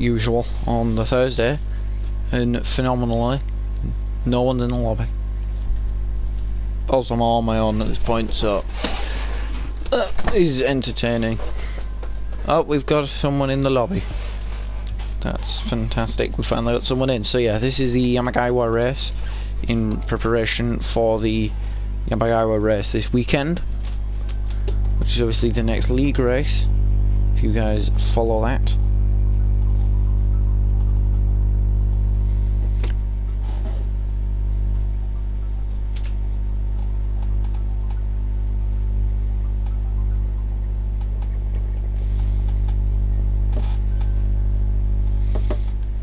usual on the Thursday, and phenomenally, no one's in the lobby. Also, I'm all on my own at this point, so that is entertaining. Oh, we've got someone in the lobby. That's fantastic. We finally got someone in. So yeah, this is the Yamagawa race in preparation for the Yamagawa race this weekend, which is obviously the next league race, if you guys follow that.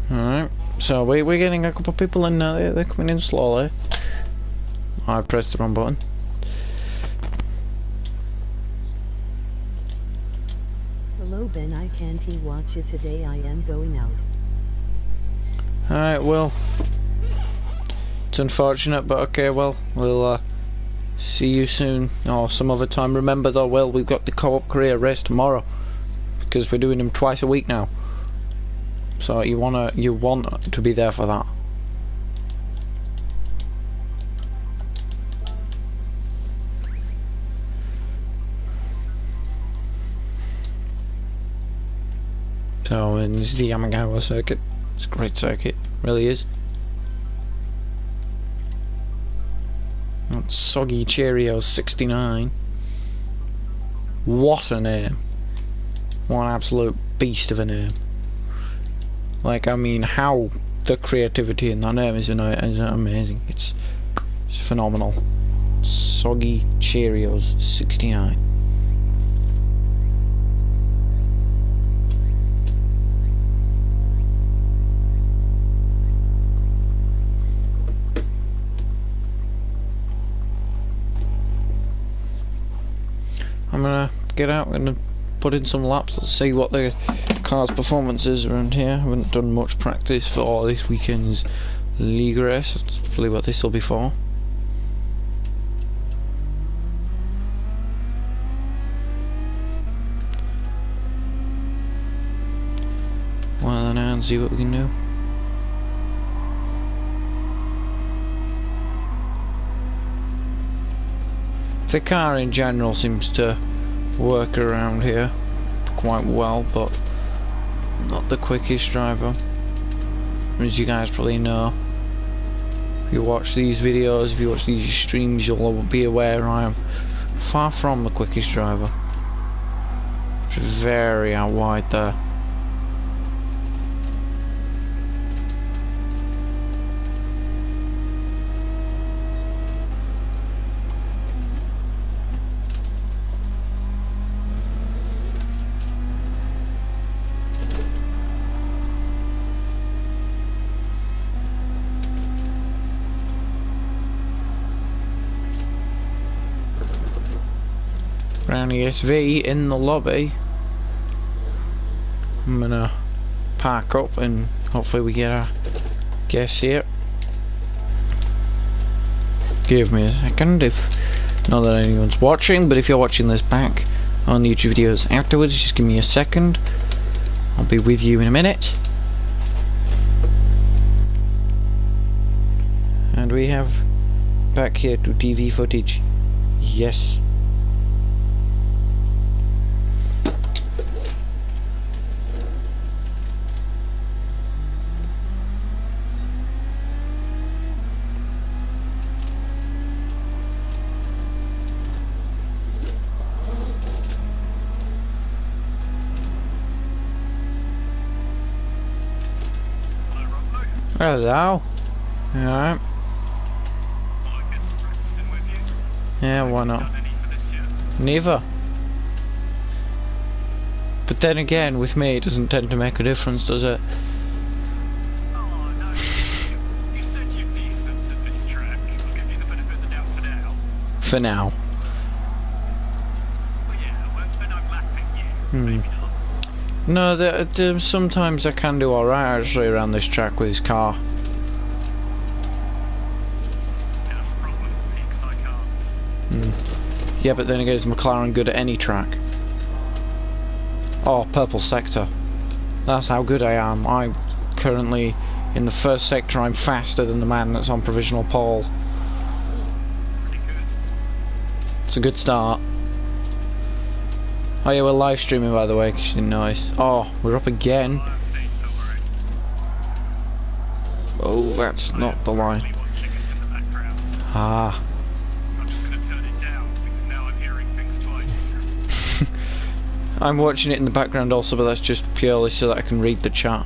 Alright, so we're getting a couple of people in now. They're coming in slowly. I've pressed the wrong button. Hello Ben, I can't watch it today, I am going out. Alright, well, it's unfortunate, but okay, well, we'll see you soon, or some other time. Remember though, well, we've got the co-op career race tomorrow, because we're doing them twice a week now. So you want to be there for that. So, and this is the Yamagawa circuit. It's a great circuit, really is. That's Soggy Cheerios 69. What a name! What an absolute beast of a name. Like, I mean, how the creativity in that name is amazing. It's phenomenal. Soggy Cheerios 69. I'm gonna get out and put in some laps. Let's see what the car's performance is around here. I haven't done much practice for this weekend's league race. That's probably what this will be for. Well, then and see what we can do. The car in general seems to work around here quite well, but not the quickest driver, as you guys probably know. If you watch these videos, if you watch these streams, you'll be aware I am far from the quickest driver. Which is very out wide there. Brown ESV in the lobby. I'm gonna park up and hopefully we get a guess here. Give me a second, if not that anyone's watching, but if you're watching this back on the YouTube videos afterwards, just give me a second. I'll be with you in a minute. And we have back here to TV footage. Yes. Hello. Alright. Yeah, why not? Neither. But then again, with me, it doesn't tend to make a difference, does it? Oh, no. You said you're decent at this track. I'll give you the benefit of the doubt for now. For now. Well, yeah, when I'm lapping you, maybe not. No, sometimes I can do alright actually around this track with this car. Yeah, that's a problem with me, because I can't. Yeah, but then again, is McLaren good at any track? Oh, purple sector. That's how good I am. I'm currently in the first sector. I'm faster than the man that's on provisional pole. Pretty good. It's a good start. Oh yeah, we're live streaming by the way, because you didn't notice. Oh, we're up again. Oh, I've seen, don't worry. Oh, that's not the line. I'm watching it in the background. Ah. I'm just going to turn it down because now I'm hearing things twice. I'm watching it in the background also, but that's just purely so that I can read the chat.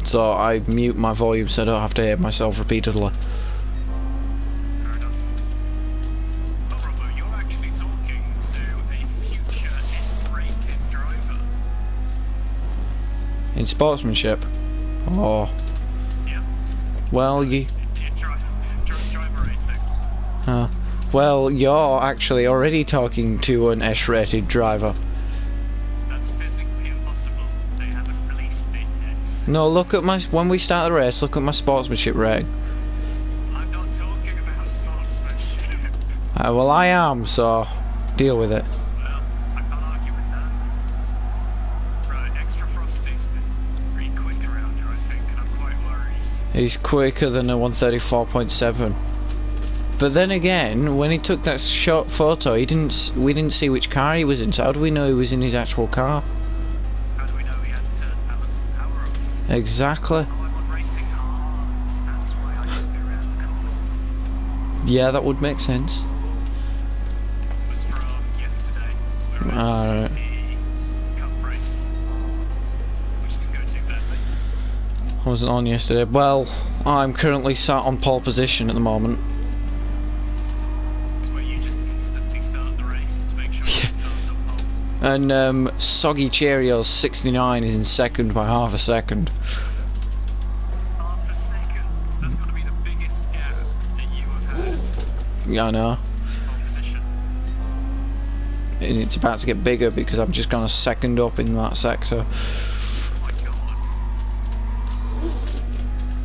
So I mute my volume so I don't have to hear myself repeatedly. Fair enough. Oh, Robbo, you're actually talking to a future S-rated driver. In sportsmanship. Oh. Yeah. Well, you... Driver rating. Well, you're actually already talking to an S-rated driver. That's physically impossible. They haven't released it yet. No, look at my... When we start the race, look at my sportsmanship rating. I'm not talking about sportsmanship. Well, I am, so deal with it. Well, I can't argue with that. Right, Extra Frosty's been pretty quick around here, I think, and I'm quite worried. He's quicker than a 134.7. But then again, when he took that short photo, we didn't see which car he was in, so how do we know he was in his actual car? How do we know he hadn't turned balance and power off? Exactly. Oh, I'm on racing hards. That's why I didn't go around the corner. Yeah, that would make sense. It was from yesterday. We were Alright. doing the cup race, which didn't go too badly. I wasn't on yesterday. Well, I'm currently sat on pole position at the moment. That's where you just instantly start the race to make sure it starts up pole. And Soggy Cheerios 69 is in second by half a second. Half a second. That's got to be the biggest gap that you have had. Yeah, I know. Pole position. And it's about to get bigger because I'm just gonna second up in that sector. Oh my god.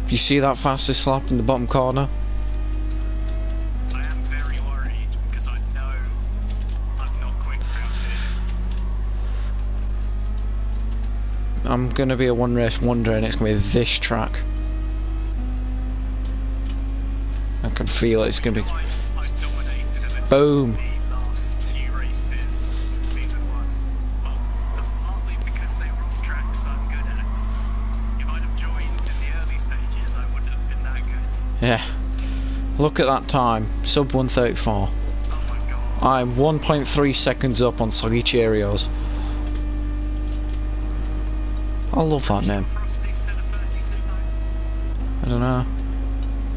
You see that fastest lap in the bottom corner? I am very worried because I know I'm not quick around here. I'm gonna be a one race wonder and it's gonna be this track. I can feel it, it's gonna be Realised I dominated a little boom. the last few races of season 1. Well, that's partly because they were all tracks I'm good at. If I'd have joined in the early stages, I wouldn't have been that good. Yeah. Look at that time, sub 134. Oh my god. I'm 1.3 seconds up on Soggy Cheerios. I love that name. Frosty said a 32 though. I don't know.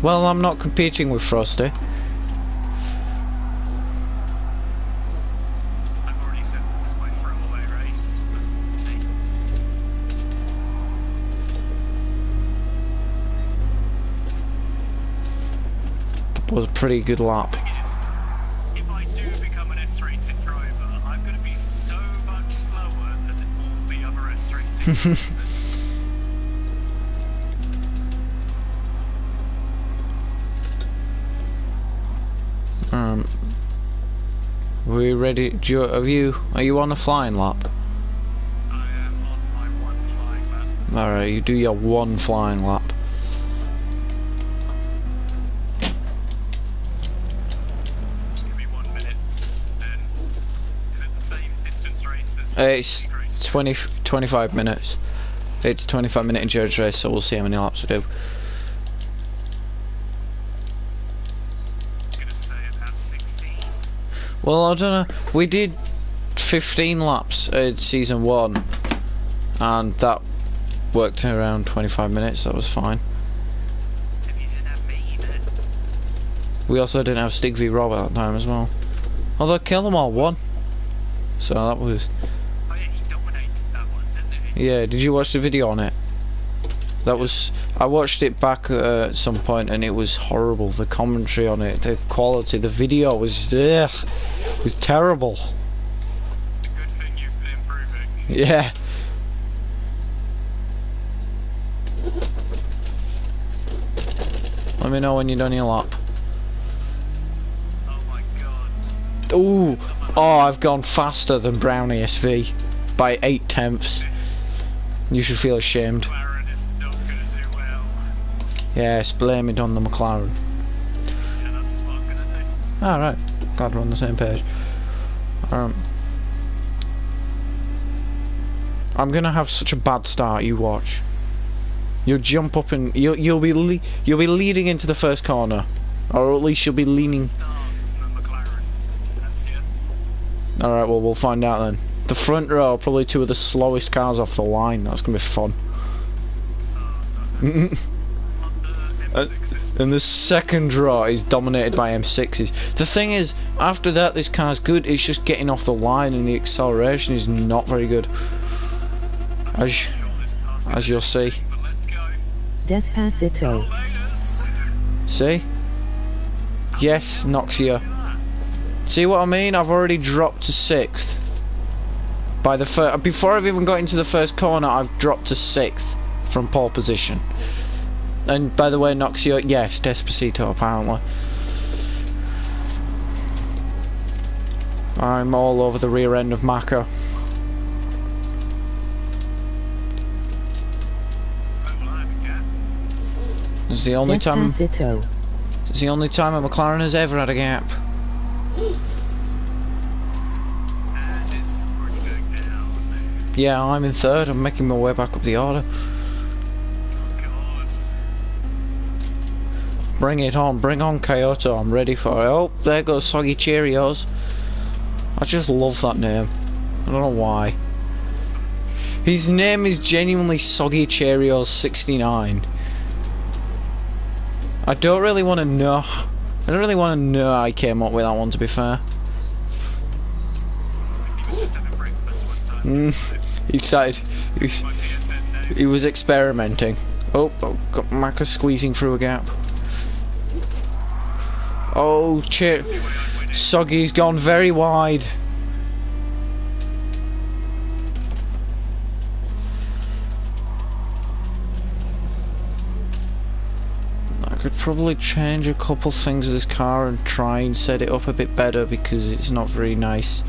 Well, I'm not competing with Frosty. I've already said this is my throwaway race. But see. That was a pretty good lap. The thing is, if I do become an S-rated driver, I'm going to be so much slower than all the other S-rated drivers. We ready? Are you on a flying lap? I am on my one flying lap. Alright, you do your one flying lap. Just give me 1 minute, then is it the same distance race as It's the race? 25 minutes. It's a 25-minute endurance race, so we'll see how many laps we do. I'm gonna say about 16. Well, I don't know. We did 15 laps in season 1, and that worked around 25 minutes. That was fine. If you didn't have me, then We also didn't have Stig v Rob at that time as well. Although Kill Them All won. So that was... oh yeah, he dominated that one, didn't he? Yeah, did you watch the video on it? That was... I watched it back at some point and it was horrible. The commentary on it, the quality, the video was... Ugh, it was terrible. It's a good thing you've been improving. Yeah. Let me know when you're done your lap. Oh my god. Ooh, I've got my Oh, I've gone faster than Brownie SV by 8/10. You should feel ashamed. McLaren is not going to do well. Yes, blame it on the McLaren. Yeah, that's what I'm going to do. Alright, glad we're on the same page. I'm gonna have such a bad start, you watch. You'll jump up and you'll be leading into the first corner. Or at least you'll be leaning. Start on the McLaren. That's it. Alright, well we'll find out then. The front row are probably two of the slowest cars off the line. That's gonna be fun. On the M6s. And the second row is dominated by M6s. The thing is, after that this car's good, it's just getting off the line and the acceleration is not very good. As you'll see. But let's go. Despacito. See? Yes, Noxia. See what I mean? I've already dropped to 6th. By the before I've even got into the first corner, I've dropped to 6th from pole position. And by the way, Noxia, yes, Despacito apparently. I'm all over the rear end of Maka. It's the only time. Despacito. It's the only time a McLaren has ever had a gap. And it's already going down. Yeah, I'm in 3rd. I'm making my way back up the order. Oh God. Bring it on, bring on Kyoto. I'm ready for it. Oh, there goes Soggy Cheerios. I just love that name. I don't know why. His name is genuinely Soggy Cheerios 69. I don't really want to know. I don't really want to know how I came up with that one, to be fair. He was just having breakfast one time. He started. He was experimenting. Oh, got Maka squeezing through a gap. Oh, Soggy's gone very wide. I could probably change a couple things with this car and try and set it up a bit better because it's not very nice.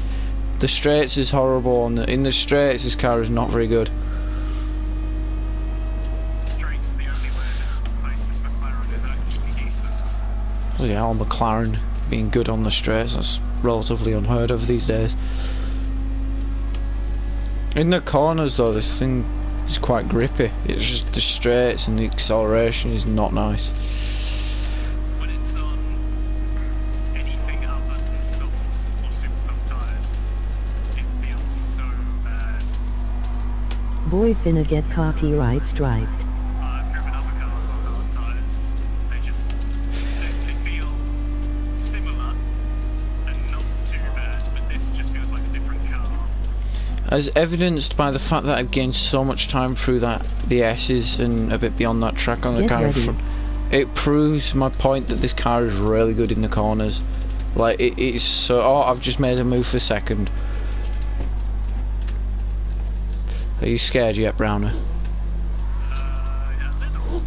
The straights is horrible, and in the straights this car is not very good. Straight's the only way places McLaren is actually decent. Bloody hell, McLaren being good on the straights, that's relatively unheard of these days. In the corners though, this thing is quite grippy. It's just the straights and the acceleration is not nice. When it's on anything other than soft or super soft tyres, it feels so bad. Boy finna get copyright striped. I've driven other cars on hard tyres. They feel similar and not too bad, but this just feels like a different car. As evidenced by the fact that I've gained so much time through the S's and a bit beyond that track on the Get car in ready. front, it proves my point that this car is really good in the corners. Like it's so. Oh, I've just made a move for second. Are you scared yet, Browner? Yeah, a little.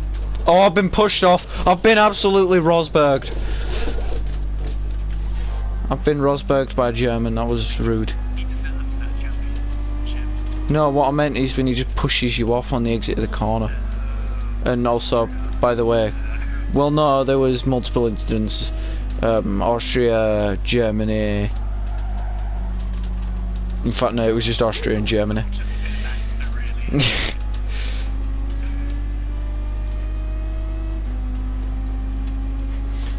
Oh, I've been pushed off. I've been absolutely Rosberged. I've been Rosberged by a German. That was rude. He deserves that championship. No, what I meant is when he just pushes you off on the exit of the corner. And also, by the way, well, no, there was multiple incidents. Austria, Germany. In fact, no, it was just Austria and Germany. Just a bit of banter, really.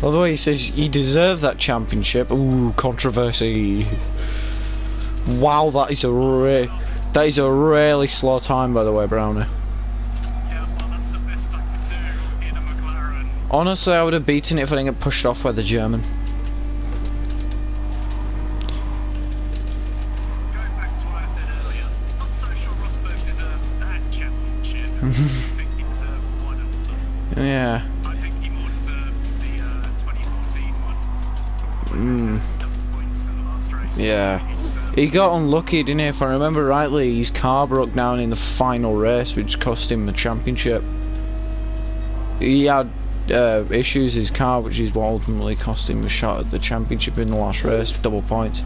Although he says he deserved that championship. Ooh, controversy. Wow, that is a really slow time, by the way, Brownie. Yeah, well, that's the best I could do in a McLaren. Honestly, I would have beaten it if I didn't get pushed off by the German. Going back to what I said earlier, not so sure Rosberg deserves that championship. I think he deserved one of them. Yeah. I think he more deserves the 2014 one. Double points in the last race. Yeah. He deserved He got unlucky, didn't he? If I remember rightly, his car broke down in the final race, which cost him the championship. He had issues with his car, which is what ultimately cost him a shot at the championship in the last race, double points.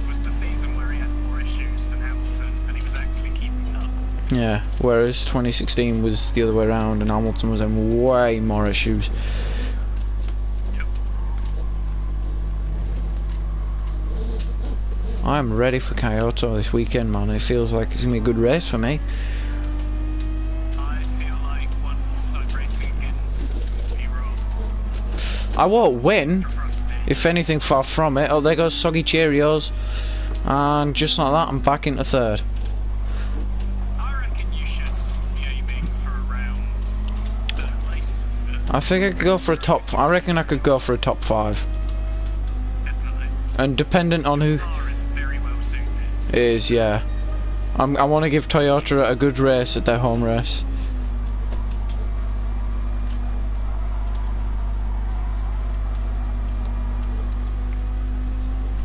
was the season where he had more issues than Hamilton, and he was actually keeping up. Yeah, whereas 2016 was the other way around and Hamilton was having way more issues. Yep. I'm ready for Kyoto this weekend, man. It feels like it's going to be a good race for me. I feel like once I'm racing against Hero, I won't win, Frosty. if anything, far from it. Oh, there goes Soggy Cheerios. And just like that, I'm back into third. I reckon you should be aiming for around third place. I think I could go for a top. I reckon I could go for a top 5. Definitely. And dependent on who Car is very well suited. is, yeah. I want to give Toyota a good race at their home race.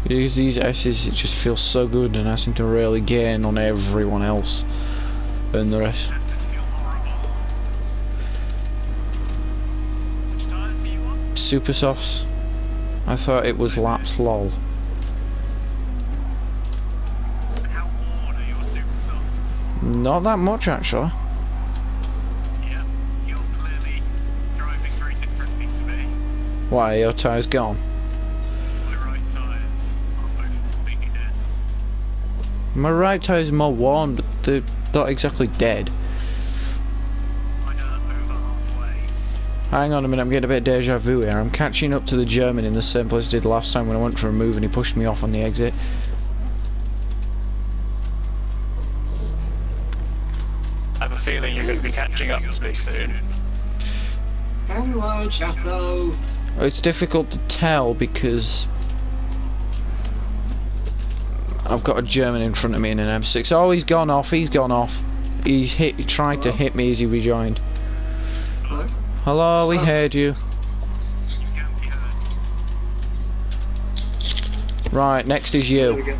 Because these S's, it just feels so good, and I seem to really gain on everyone else and the rest. Does this feel horrible? Which tyres are you on? Super softs. I thought it was laps, lol. And how worn are your super softs? Not that much, actually. Yeah, you're clearly driving very differently to me. Why, your tyre's gone? My right tyres are both completely dead. My right tire's more worn, but they're not exactly dead. Mine are over halfway. Hang on a minute, I'm getting a bit of deja vu here. I'm catching up to the German in the same place I did last time when I went for a move and he pushed me off on the exit. I have a feeling you're going to be catching up to me soon. Hello, Chatto. It's difficult to tell because I've got a German in front of me in an M6. Oh, he's gone off, he's gone off. He tried to hit me as he rejoined. Hello. Hello, we Oh. heard you. You can be heard. Right, next is There we you. go.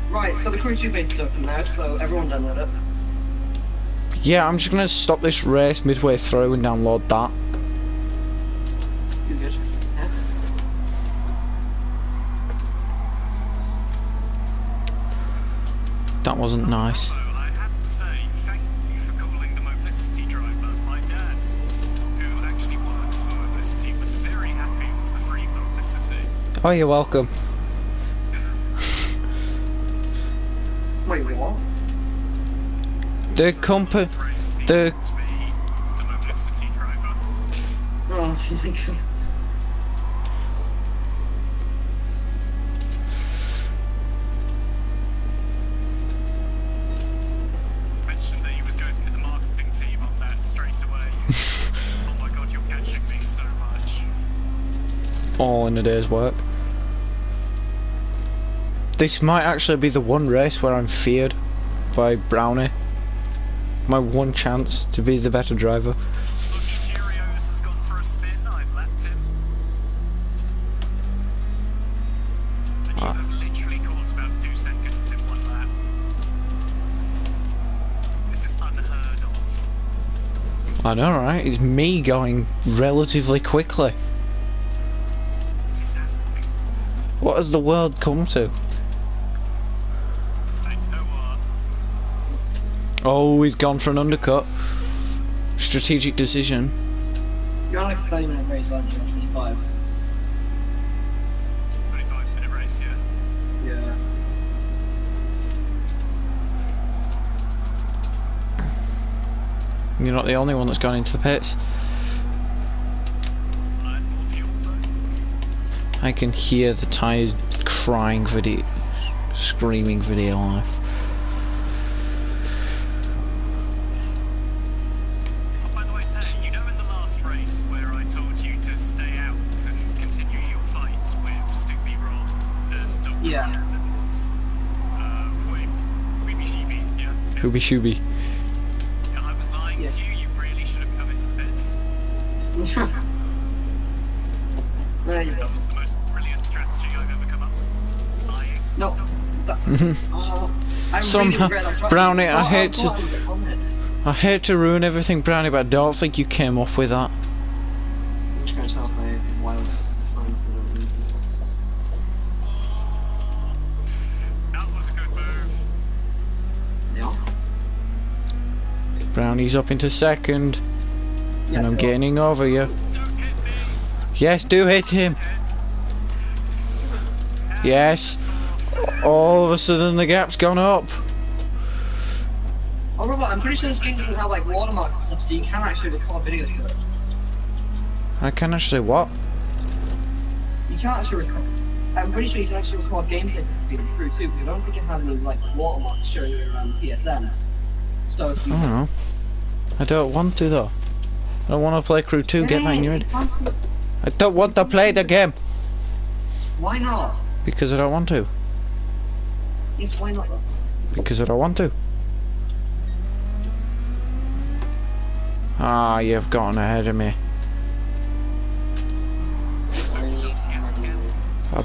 Right, so the Crew 2 beta's open now, so everyone download it. Yeah, I'm just gonna stop this race midway through and download that. Do good. Yeah. That wasn't nice. Also, I have to say, thank you for calling the Mobility driver. My dad, who actually works for Mobility, was very happy with the free publicity. Oh, you're welcome. Wait, what? The company, Race, he the called me the Mobility driver. Oh my god. Mentioned that he was going to get the marketing team on that straight away. Oh my god, you're catching me so much. all in a day's work. This might actually be the one race where I'm feared by Brownie. My one chance to be the better driver. Soggy Cheerios has gone for a spin. I've lapped him. And you Ah. have literally caught about 2 seconds in one lap. This is unheard of. I know, right? It's me going relatively quickly. What is happening? What has the world come to? I know what. Oh, he's gone for an undercut. Strategic decision. You're on like a 30-minute race, aren't you? Or 25. 25-minute race, yeah. Yeah. You're not the only one that's gone into the pits. I had more fuel though. I can hear the tyres crying for the screaming for dear life. Oh, by the way, Ted, you know in the last race where I told you to stay out and continue your fight with Sticky Rob and Dr. Yeah. and Weeby Sheeby, yeah? Hooby shooby. Yeah, I was lying Yeah. to you, you really should have come into the pits. There you go. That was the most brilliant strategy I've ever come up with. Lying. No. That, oh, I Somehow- really regret that strategy. Brownie, I hate thought to- I was on it. I hate to ruin everything, Brownie, but I don't think you came up with that. I'm just going to tell my wireless time. a good move. Yeah. Brownie's up into second, Yes, and I'm they are. gaining over you. Don't hit me. Yes, do hit him. Hit. Yes. All of a sudden the gap's gone up. Oh, Robert, I'm pretty sure this game doesn't have like watermarks and stuff, so you can actually record videos for it. I can actually what? You can't actually record. I'm pretty sure you can actually record gameplay for this game through too, because I don't think it has any like watermarks showing your PSN. So if I you don't know. I don't want to though. I don't want to play Crew 2, get my new. I don't want to play the game. Why not? Because I don't want to. Yes, why not though? Because I don't want to. Ah, you've gotten ahead of me. I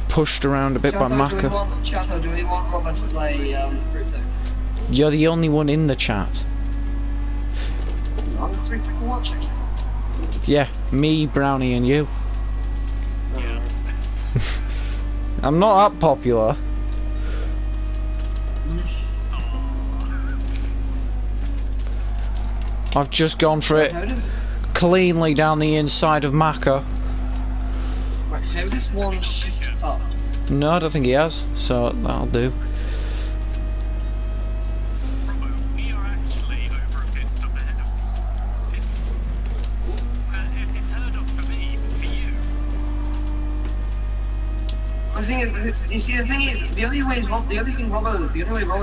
pushed around a bit by Maka. Chato, do we want Robert to play Crew 2? You're the only one in the chat. Oh, there's 3 people watching. Yeah, me, Brownie, and you. Yeah. I'm not that popular. I've just gone for it How does cleanly down the inside of Maka. how does one shift up? No, I don't think he has, so that'll do. Robo, we are actually over a pit stop ahead of this. It's heard of for me, for you. The thing is, you see, the thing is, the only way Robo's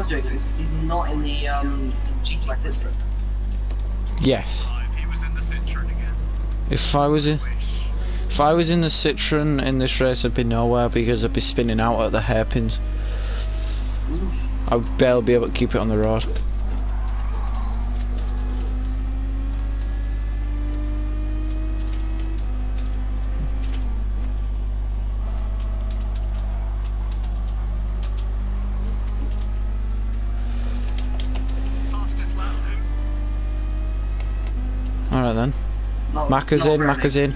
doing this is because he's not in the GT by Citra. Yes. If he was in the Citroen again. If I was in the Citroen in this race, I'd be nowhere because I'd be spinning out at the hairpins. I would barely be able to keep it on the road. Fastest lap, who? Alright then. Maka's in, Maka's in.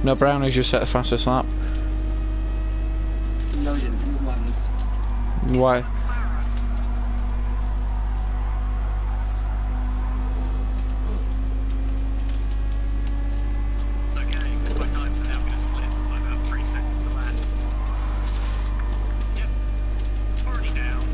No, Brownie's just set the fastest lap. No, he didn't. He was 11s. Why? It's okay, because my times are now going to slip by about 3 seconds to land. Yep. Already down.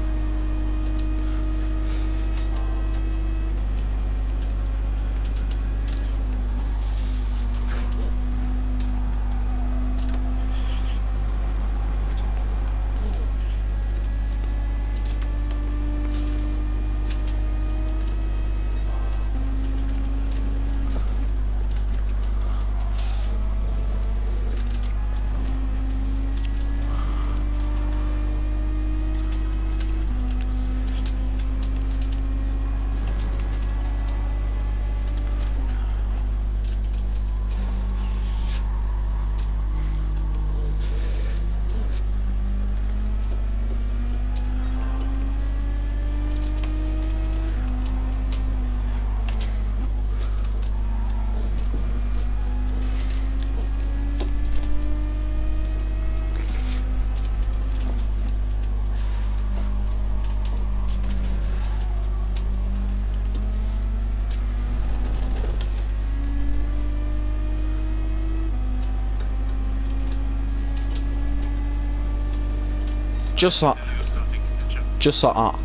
Just like, Now you're starting to catch up. just like that.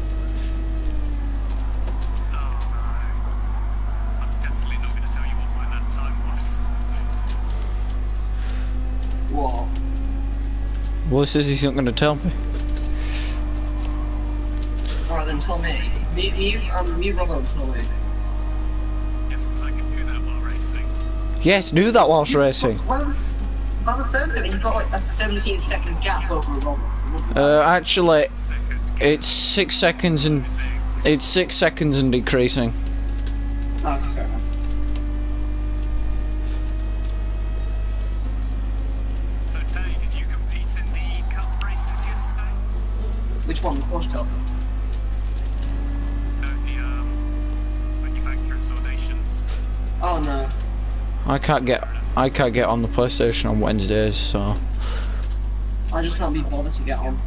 Oh no. I'm definitely not going to tell you what my lap time was. What? Well, he says he's not going to tell me. Alright then, tell me. Me, Robo, and tell me. Yes, because I can do that while racing. Yes, do that whilst racing. By the circuit, you've got like a 17-second gap over a Robert. Actually, Second. it's 6 seconds and it's 6 seconds and decreasing. Oh, fair enough. So, Tay, did you compete in the cup races yesterday? Which one? Porsche Cup? No, the manufacturers or nations. Oh no. I can't get on the PlayStation on Wednesdays, so I just can't be bothered to get on.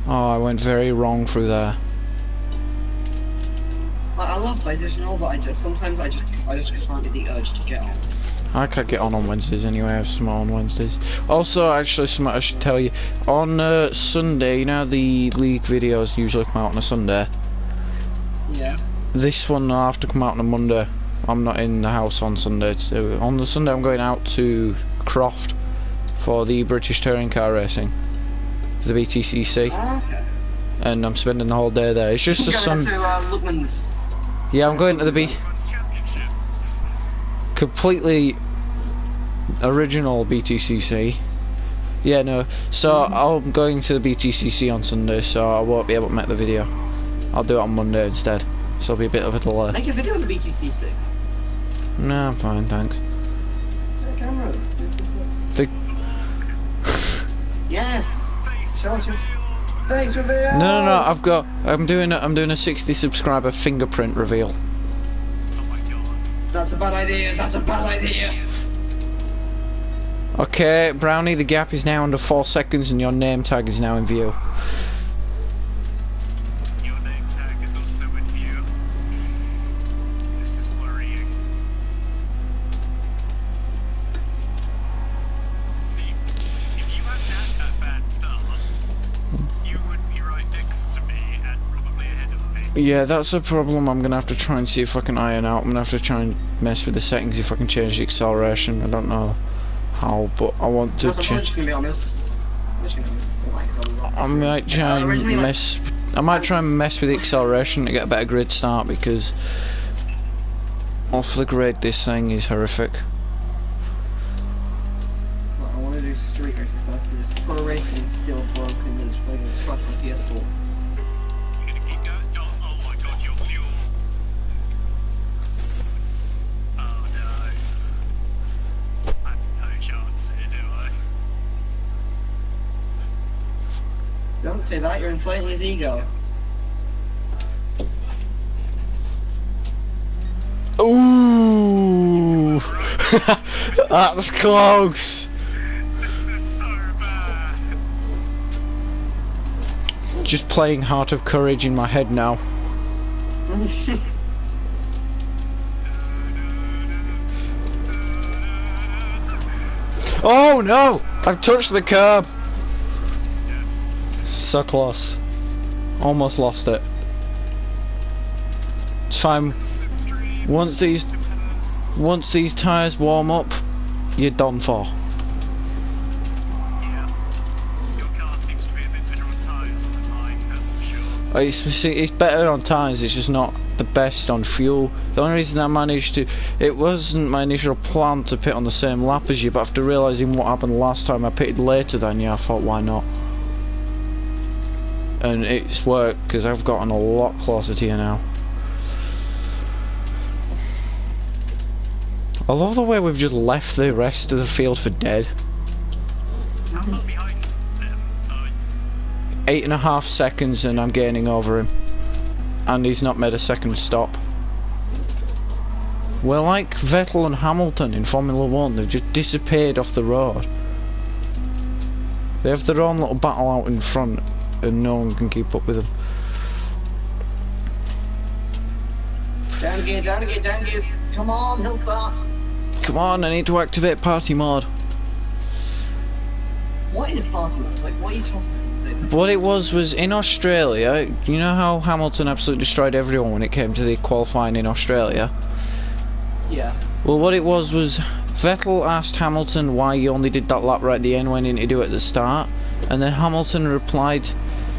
Oh, I went very wrong through there. I love PlayStation all, but sometimes I just can't get the urge to get on. I can't get on Wednesdays anyway. I have some on Wednesdays. Also, actually, something I should tell you. On Sunday, you know the league videos usually come out on a Sunday. Yeah. This one will have to come out on a Monday. I'm not in the house on Sunday. So on the Sunday, I'm going out to Croft for the British Touring Car Racing, the BTCC, Okay. and I'm spending the whole day there. It's just a Going Sun. to Yeah, I'm going to the Everyone's championship. completely original BTCC. Yeah, no. So I'm going to the BTCC on Sunday, so I won't be able to make the video. I'll do it on Monday instead. So it'll be a bit of a delay. Make a video of the BTCC. No, I'm fine, thanks. Camera. The Yes. Show us your face reveal. No. I'm doing a 60 subscriber fingerprint reveal. Oh my god. That's a bad idea. That's a bad idea. Okay, Brownie, the gap is now under 4 seconds, and your name tag is now in view. Your name tag is also in view. This is worrying. See, if you hadn't had that bad start, you would be right next to me and probably ahead of me. Yeah, that's a problem. I'm gonna have to try and see if I can iron out. I'm gonna have to try and mess with the settings if I can change the acceleration. I don't know how, but I want to I'm just change. gonna be honest. I'm just gonna be honest. I might try and originally, like- mess. I might try and mess with the acceleration to get a better grid start, because off the grid this thing is horrific. I want to do street racing because pro racing is still broken and it's playing a crap on PS4. You're gonna keep going? Oh my god, your fuel. Oh no. I have no chance here, do I? Don't say that, you're inflating his ego. Ooh, that's close. This is so bad. Just playing Heart of Courage in my head now. Oh no! I've touched the curb. Yes. So close. Almost lost it. It's fine. Slipstream. Once these tyres warm up, you're done for. Yeah. Your car seems to be a bit better on tyres than mine, that's for sure. It's better on tyres, it's just not the best on fuel. The only reason I managed to... It wasn't my initial plan to pit on the same lap as you, but after realising what happened last time I pitted later than you, I thought, why not? And it's worked, because I've gotten a lot closer to you now. I love the way we've just left the rest of the field for dead. I'm not behind them. 8.5 seconds and I'm gaining over him. And he's not made a second stop. We're like Vettel and Hamilton in Formula 1, they've just disappeared off the road. They have their own little battle out in front and no one can keep up with them. Down gear, down gear, down gears. Come on, he'll start. Come on, I need to activate party mode. What is party mode? Like, what are you talking about? Say that. What it was in Australia, you know how Hamilton absolutely destroyed everyone when it came to the qualifying in Australia? Yeah. Well, what it was Vettel asked Hamilton why he only did that lap right at the end when he didn't do it at the start, and then Hamilton replied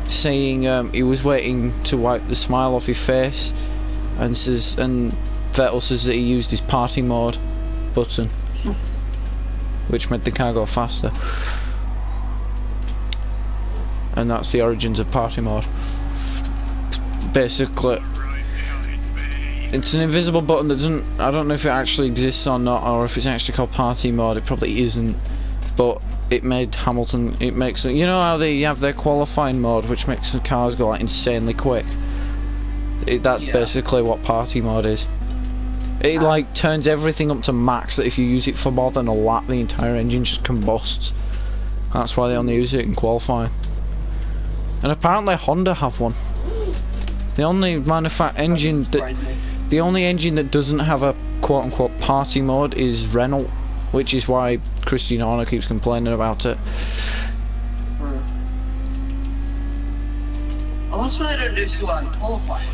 saying he was waiting to wipe the smile off his face, and Vettel says that he used his party mode button, which made the car go faster. And that's the origins of party mode. Basically, Right behind me. it's an invisible button that doesn't... I don't know if it actually exists or not, or if it's actually called party mode. It probably isn't, but it made Hamilton... It makes... You know how they have their qualifying mode, which makes the cars go like insanely quick? That's Yeah. basically what party mode is. It like turns everything up to max, that if you use it for more than a lap, the entire engine just combusts. That's why they only use it in qualifying. And apparently Honda have one. The only engine that, Surprise me. the only engine that doesn't have a quote-unquote party mode is Renault, which is why Christian Horner keeps complaining about it. Oh, that's why they don't do so well in qualifying.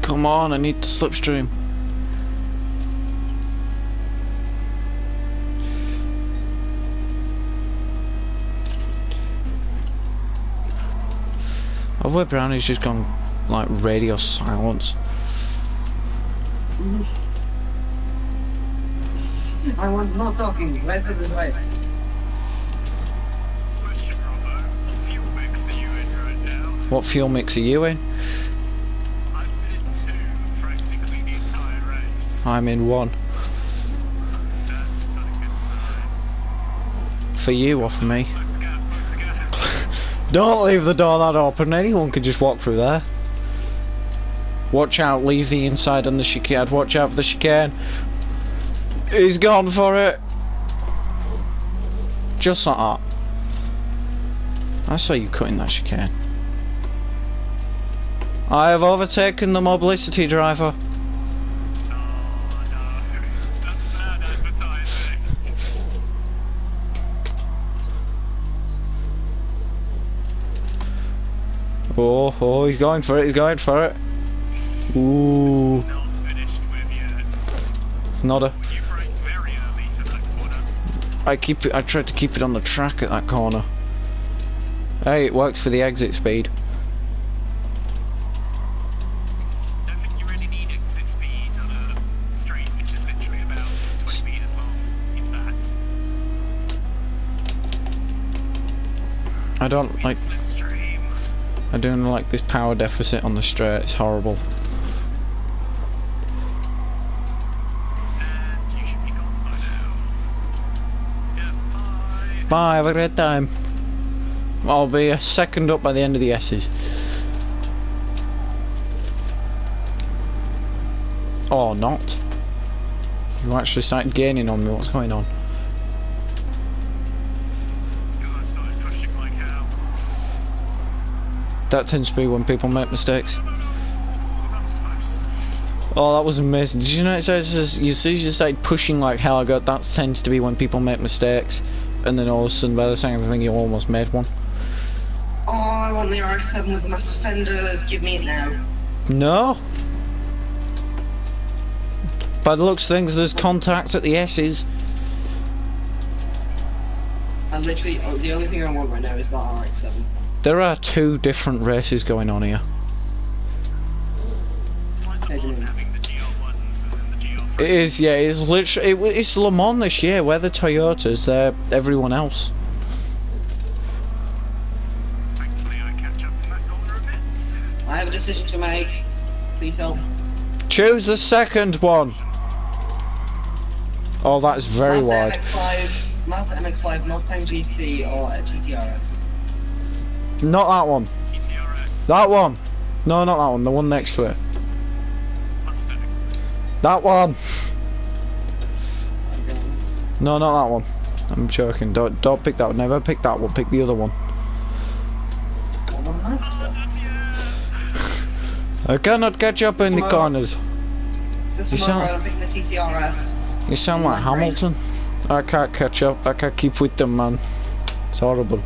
Come on, I need to slipstream. I've where Brownie's just gone like radio silence. I'm not talking. Rest of this race. Question, Robo. What fuel mix are you in right now? What fuel mix are you in? I've been in 2 practically the entire race. I'm in 1. That's not a good sign. For you or for me? Close the gap, close the gap. Don't leave the door that open, anyone can just walk through there. Watch out, leave the inside on the chicane. Watch out for the chicane. He's gone for it. Just like that. I saw you cutting that chicane. I have overtaken the Mobilicity driver. Oh no, that's bad advertising. Oh, he's going for it, he's going for it. Ooh, Not finished with yet. it's not a... You brake very early for that corner. I tried to keep it on the track at that corner. Hey, it works for the exit speed. Don't think you really need exit speed on a straight which is literally about 20 metres long, if that. I don't like... Slipstream. I don't like this power deficit on the straight, it's horrible. And you should be gone by now. Yeah, bye. Bye, have a great time. I'll be a second up by the end of the S's. Or not. You actually started gaining on me, what's going on? It's because I started pushing like hell. That tends to be when people make mistakes. No, that was close. Oh, that was amazing. Did you know it says, you see you started pushing like hell, I go, that tends to be when people make mistakes. And then all of a sudden by the second thing you almost made one. Oh, I want the RX-7 with the massive fenders. Give me it now. No. By the looks of things, there's contacts at the S's. And literally, the only thing I want right now is that RX-7. There are 2 different races going on here. Like the Hey, one Julian. having the GR1s and then the GR3s. It is, yeah, it's literally, it's Le Mans this year, where the Toyotas, they're everyone else. Thankfully I catch up in that corner a bit. I have a decision to make. Please help. Choose the second one. Oh, that's very Mazda wide. MX-5, Mazda MX-5, Mustang GT, or a GTRS. Not that one. TTRS. That one. No, not that one, the one next to it. Mustang. That one. No, not that one. I'm joking. Don't pick that one. Never pick that one. Pick the other one. Or the Mazda. That's I cannot catch up in the corners. System You sound- override, I'm picking the TTRS. You sound like Hamilton. I can't catch up. I can't keep with them, man. It's horrible.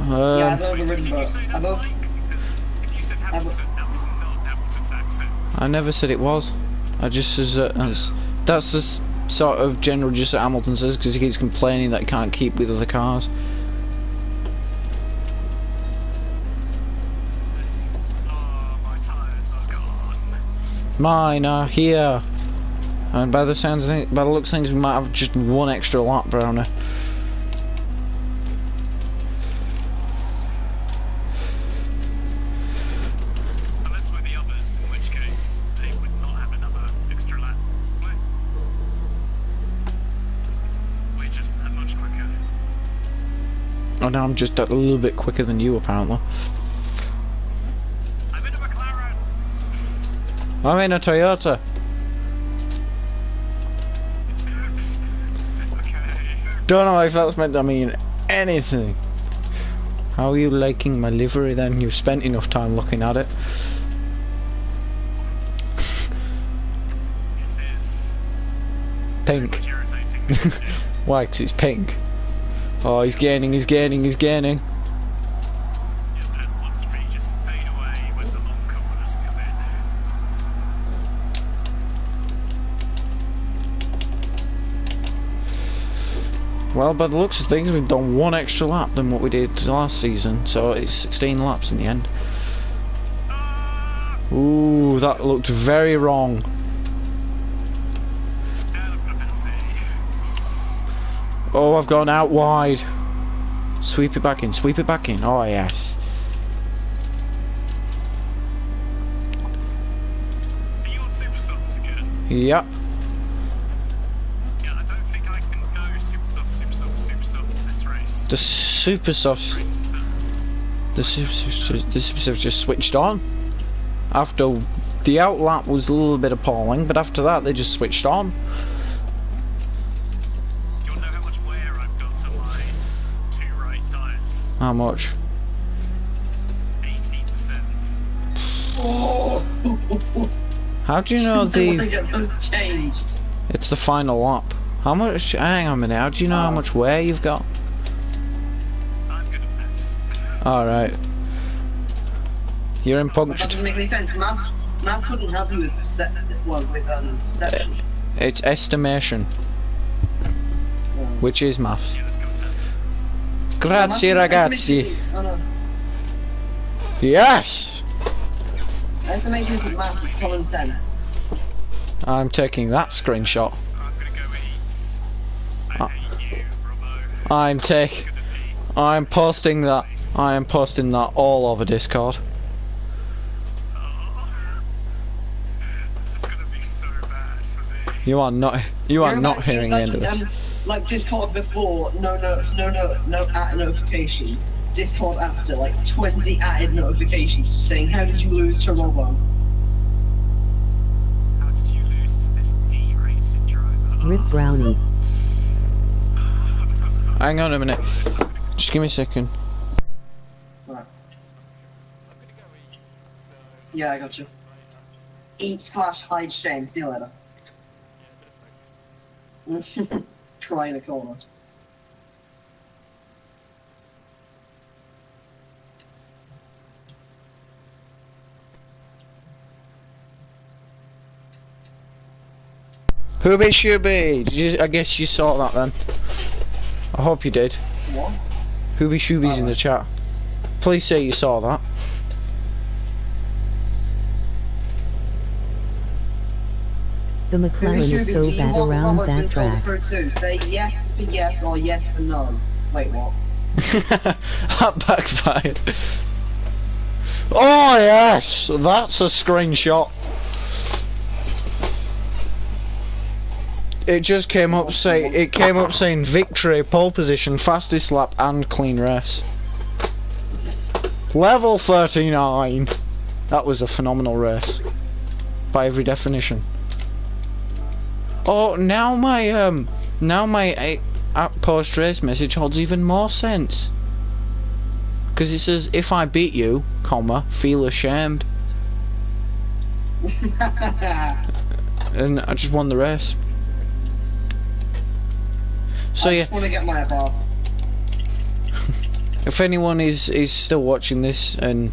Yeah, I've overridden Did you both. say I've that's over- like? Because if you said Hamilton, that was not Hamilton's accent. I never said it was. I just says that's the sort of general gist that Hamilton says because he keeps complaining that he can't keep with other cars. Oh, my tyres are gone. Mine are here. And by the sounds of things, by the looks of things, we might have just one extra lap, Brownie. Unless we're the others, in which case they would not have another extra lap. We're just that much quicker. Oh, now I'm just a little bit quicker than you, apparently. I'm in a McLaren. I'm in a Toyota. Don't know if that's meant to mean anything. How are you liking my livery then? You've spent enough time looking at it. It is Pink. much irritating. Yeah. Why? 'Cause it's pink. Oh, he's gaining, he's gaining, he's gaining. And watch me just fade away when the long corners come in. Well, by the looks of things, we've done one extra lap than what we did last season, so it's 16 laps in the end. Ooh, that looked very wrong. Oh, I've gone out wide. Sweep it back in, sweep it back in. Oh, yes. Are you on super softs again? Yep. Yeah, I don't think I can go super soft this race. The super soft, Race, the super soft just switched on. After the out lap was a little bit appalling, but after that they just switched on. Do you want to know how much wear I've got on my two right tyres? How much? 80%. Oh! How do you know I want to the? get those changed. It's the final lap. How much? Hang on a minute. How do you know how much wear you've got? I'm good at maths. All right. You're in That punctured. doesn't make any sense. Maths wouldn't help you with perception. It's estimation, which is maths. Yeah, let's go with that. Grazie ragazzi. Oh no. Yes. Estimation isn't maths, it's common sense. I'm taking that screenshot. I'm gonna go eat. I hate you, Robo. I'm posting that. I am posting that all over Discord. This is gonna be so bad for me. You are not hearing the end of this. Like Discord before, no at notifications. Discord after, like 20 added notifications saying, how did you lose to Robo? How did you lose to this D-rated driver? Rip Brownie. Hang on a minute. Just give me a second. Right. Yeah, I got you. Eat/hide shame. See you later. Cry in a corner. Hooby Shooby! I guess you saw that then. I hope you did. What? Hooby Shooby's in the chat. Please say you saw that. The McLaren is so bad around that track. Say yes for yes or yes for no. Wait, what? That backfired. Oh yes! That's a screenshot. It just came up saying victory, pole position, fastest lap and clean race. Level 39. That was a phenomenal race. By every definition. Oh, now my post race message holds even more sense. Because it says, if I beat you, comma, feel ashamed. And I just won the race. So I yeah, just want to get my bath. if anyone is still watching this, and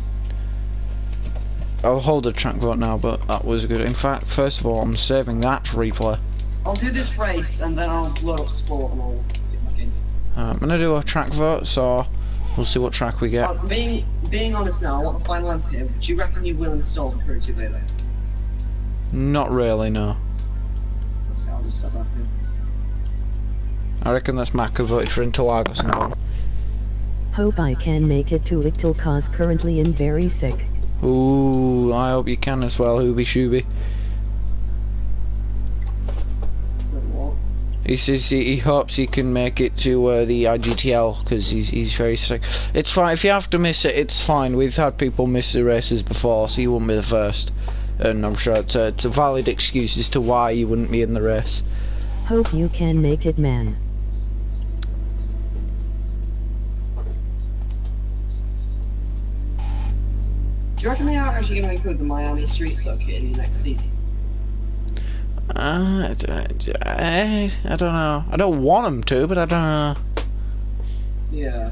I'll hold a track vote now, but that was good. In fact, first of all, I'm saving that replay. I'll do this race and then I'll load up sport and I'll get back in. I'm gonna do a track vote, so we'll see what track we get. Being honest now, I want the final answer here. Do you reckon you will install the Pro 2 later? Not really, no. Okay, I'll just stop asking. I reckon that's Mac who voted for Interlagos now. Hope I can make it to Ictal cause currently in very sick. Ooh, I hope you can as well, Hooby Shooby. Wait, what? He says he hopes he can make it to the IGTL because he's very sick. It's fine if you have to miss it. It's fine. We've had people miss the races before, so you won't be the first. And I'm sure it's a valid excuse as to why you wouldn't be in the race. Hope you can make it, man. Do you reckon they are actually going to include the Miami street circuit in the next season? I don't know. I don't want them to, but I don't know. Yeah.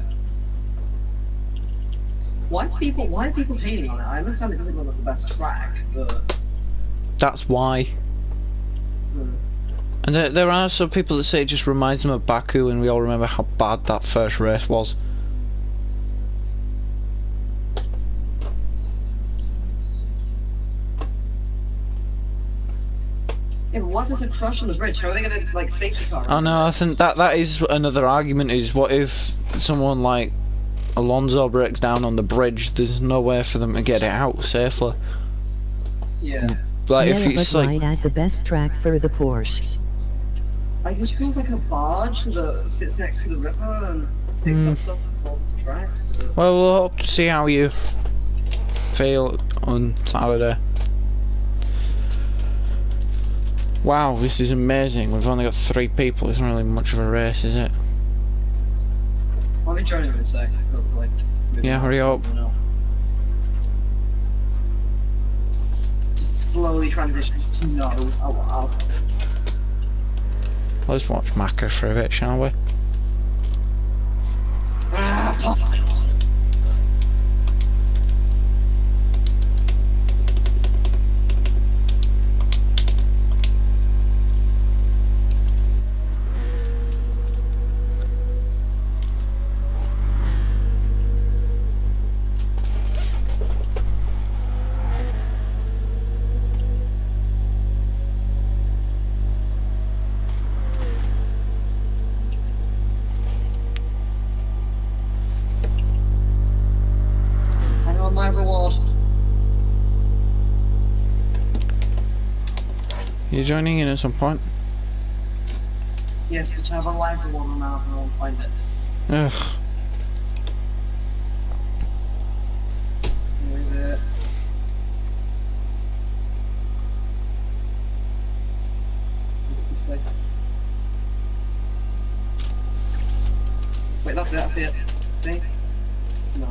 Why are people hating on it? I understand it doesn't look like the best track, but That's why. And there are some people that say it just reminds them of Baku, and we all remember how bad that first race was. yeah, but what if there's a crash on the bridge? How are they going to like safety car? I know. I think that is another argument. Is what if someone like Alonso breaks down on the bridge? There's nowhere for them to get it out safely. Yeah. Like yeah, if it's but like. right at the best track for the Porsche. Like there's feels like a barge that sits next to the river and picks up stuff and falls off the track. Well, we'll hope to see how you feel on Saturday. Wow, this is amazing. We've only got 3 people. It's not really much of a race, is it? I'll be joining in a sec, hopefully. Yeah, hurry up. Just slowly transitions to no. Oh wow. Let's watch Macca for a bit, shall we? Hang on, my reward. You joining in at some point? Yes, but I have a live reward on now and I won't find it. Ugh. Where is it? What's this way? Wait, that's it. See? No.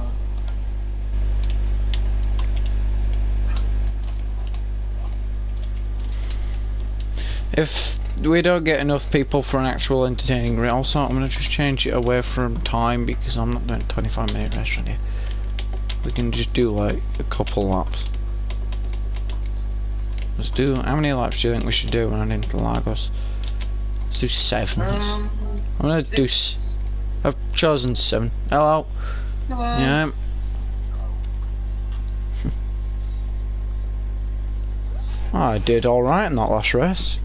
If we don't get enough people for an actual entertaining race, also I'm gonna just change it away from time because I'm not doing a 25-minute race right here. We can just do like a couple laps. Let's do. How many laps do you think we should do running into Lagos? Let's do 7. I'm gonna do. I've chosen 7. Hello. Hello. Yeah. I did all right in that last race.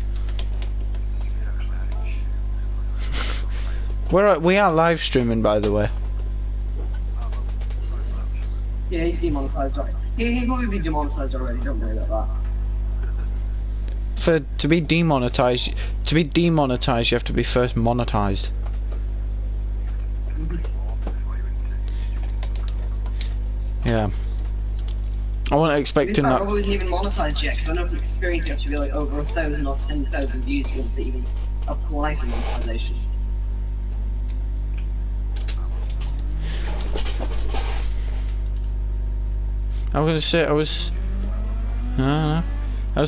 We are live streaming, by the way. Yeah, he's demonetized already. He'll probably be demonetized already, don't worry about that. To be demonetized, you have to be first monetized. Yeah. I wasn't expecting that. I wasn't even monetized yet, because I know from experience you have to be like over 1,000 or 10,000 views for to even apply for monetization. I was gonna say I was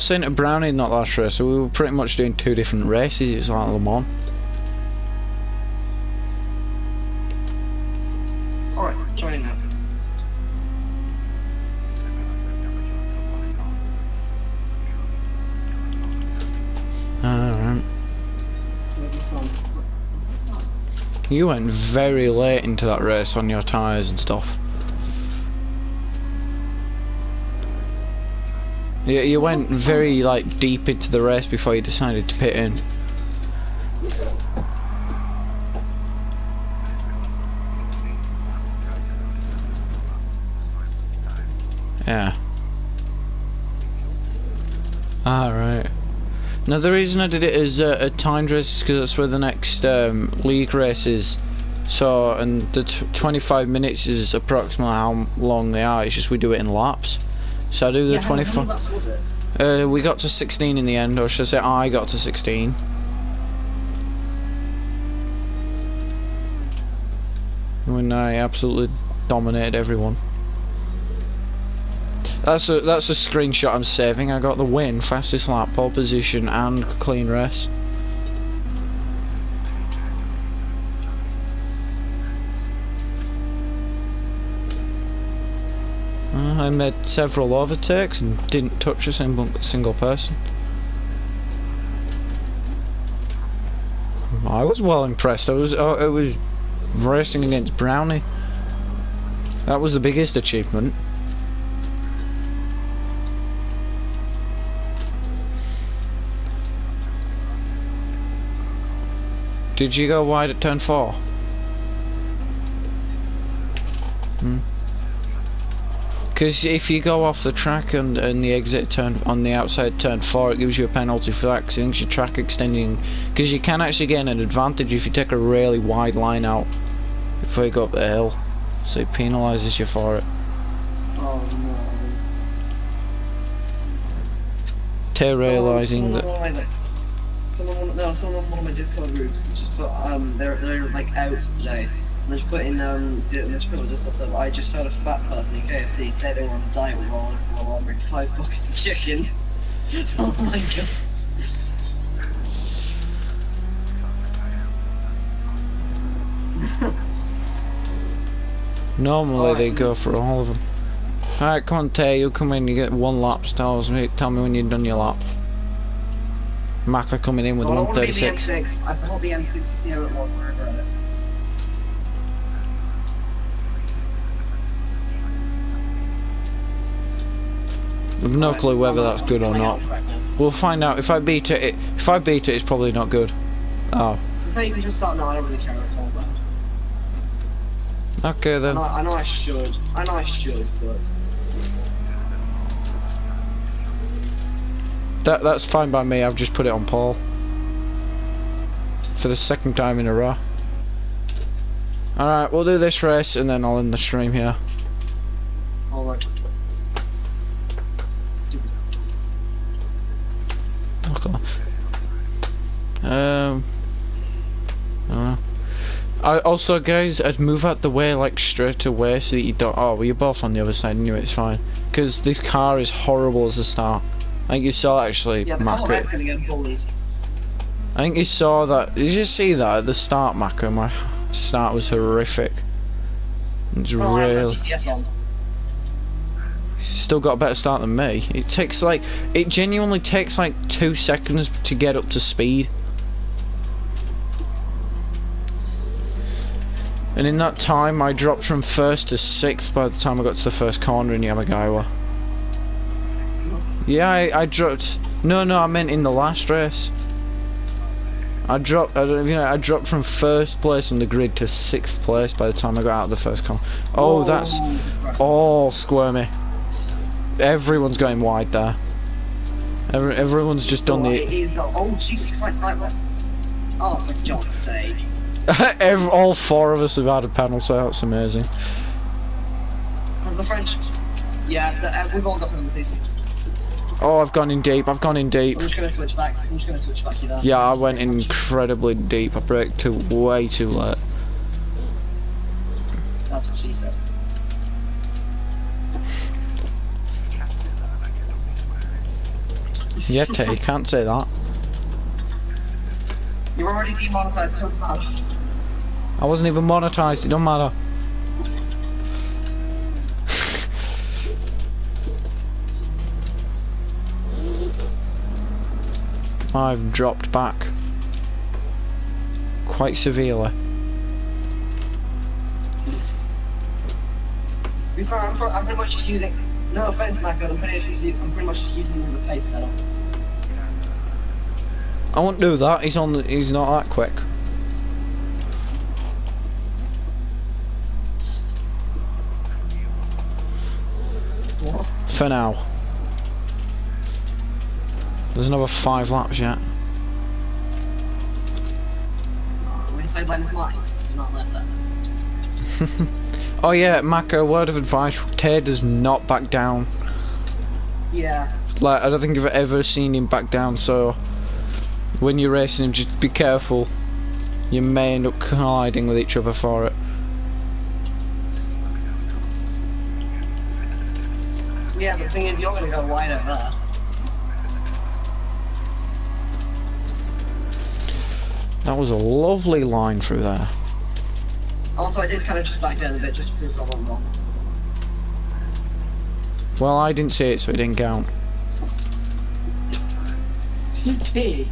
saying to Brownie in that last race, so we were pretty much doing 2 different races. It was like Le Mans. Alright, joining now. Alright. Where's my phone? You went very late into that race on your tyres and stuff. Yeah, you went very like deep into the race before you decided to pit in. Yeah. Alright. Now the reason I did it as a timed race is because that's where the next league race is. So, and the 25 minutes is approximately how long they are. It's just we do it in laps. So I do the 25. How many laps was it? We got to 16 in the end, or should I say I got to 16. When I absolutely dominated everyone. That's a screenshot I'm saving. I got the win, fastest lap, pole position, and clean race. I made several overtakes and didn't touch a single person. I was well impressed. I was racing against Brownie. That was the biggest achievement. Did you go wide at turn 4? Because if you go off the track and the exit turn on the outside turn 4, it gives you a penalty for that, because it thinks your track extending. Because you can actually get an advantage if you take a really wide line out before you go up the hill, so it penalises you for it. Oh no. They're realising that. Someone on one of my Discord groups has just put they're like out today. And they just put in they just put on Discord stuff. I just heard a fat person in KFC say they were on a diet while ordering 5 buckets of chicken. Oh my god. Normally they go for all of them. Alright, come on Tay, you come in, you get 1 lap, tell me when you've done your lap. Maka coming in with 136. I pulled the M6 to see how it was and I regret it. We've no clue whether that's good or not. We'll find out. If I beat it, it's probably not good. Oh. In fact, you can just start now. I don't really care about that. Okay then. I know I should, but That's fine by me. I've just put it on pole for the 2nd time in a row. Alright, we'll do this race and then I'll end the stream here. alright. Okay. Also guys, I'd move out the way like straight away so that you don't. Oh, well, you're both on the other side anyway, it's fine. Because this car is horrible as a start. I think you saw actually, Yeah, the Maka. gonna get bullied. I think you saw that. Did you see that at the start, Maka? My start was horrific. It's Oh, I have my really. GCS on. Still got a better start than me. It takes like. It genuinely takes like 2 seconds to get up to speed. And in that time, I dropped from 1st to 6th by the time I got to the first corner in Yamagawa. Yeah, I dropped. No, I meant in the last race. I dropped from 1st place on the grid to 6th place by the time I got out of the first corner. Oh, that's all squirmy. Everyone's going wide there. Everyone's just done the. Oh, Jesus Christ! Oh, for God's sake! All 4 of us have had a penalty. That's amazing. As the French, yeah, we've all got penalties. Oh, I've gone in deep. I'm just gonna switch back. You there. Yeah, I went incredibly deep. I braked way too late. That's what she said. Yeah, Tay, you can't say that. You're already demonetized. It doesn't matter. I wasn't even monetized. It don't matter. I've dropped back quite severely. To be fair, I'm pretty much just using. No offense, Maka, I'm pretty much just using him as a pace setup. I won't do that. He's not that quick. What? For now. There's another 5 laps yet. We're inside line is mine. You're not left there. Oh yeah, Maka, a word of advice. Tay does not back down. Yeah. Like, I don't think I've ever seen him back down, so when you're racing him, just be careful. You may end up colliding with each other for it. Yeah, but the thing is, you're gonna go wide over there. That was a lovely line through there. Also, I did kind of just back down a bit just to prove I wasn't wrong. Well, I didn't see it, so it didn't count. You did.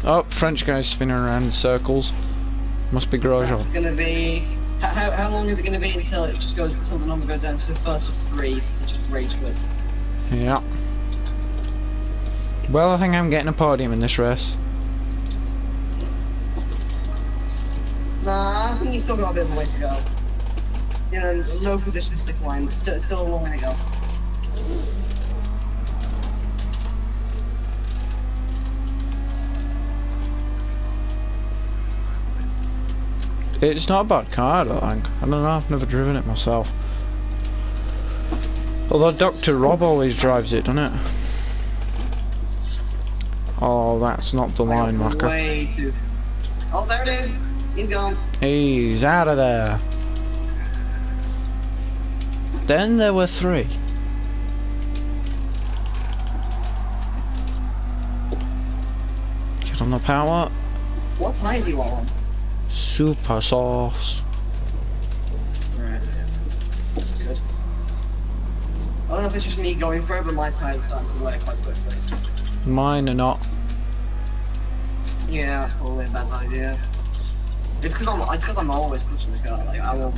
Oh, French guy's spinning around in circles. Must be It's Grosjean. gonna be. How long is it gonna be until it just goes until the number goes down to the first of 3 to just rage quits? Yeah. Well, I think I'm getting a podium in this race. Nah, I think you've still got a bit of a way to go. You know, no positions to climb. It's still a long way to go. It's not a bad car, I don't think. I don't know, I've never driven it myself. Although Dr. Rob always drives it, doesn't it? Oh, that's not the line, Maka. Way too. Oh, there it is. He's gone. He's out of there. Then there were 3. Get on the power. What tie is he on? Super sauce. Right. That's good. I don't know if it's just me going for it, but my tires starting to wear quite quickly. Mine are not. Yeah, that's probably a bad idea. It's because I'm always pushing the car. Like I will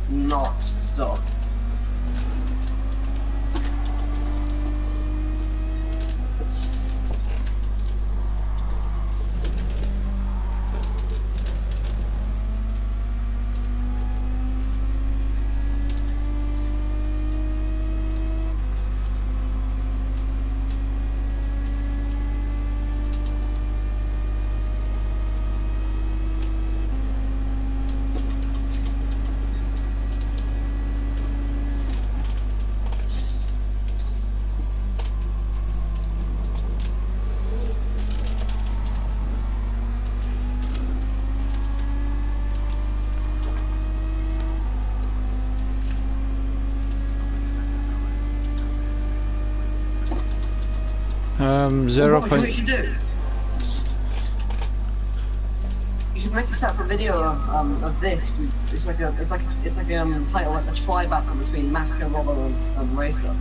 not stop. Zero What point. you should do? You should make a separate video of this. It's like a title like the try battle between Maka, Robbo, and Racer.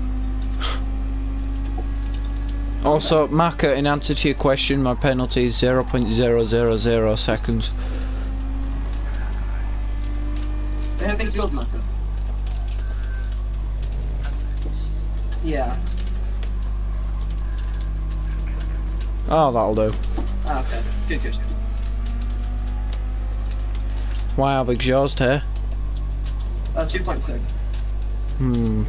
Also, Maka, in answer to your question, my penalty is 0.000 seconds. How big's yours, Maka? Yeah. Oh, that'll do. Ah, okay. Good, good. Why, how big's yours, Tay? 2.2. Hmm.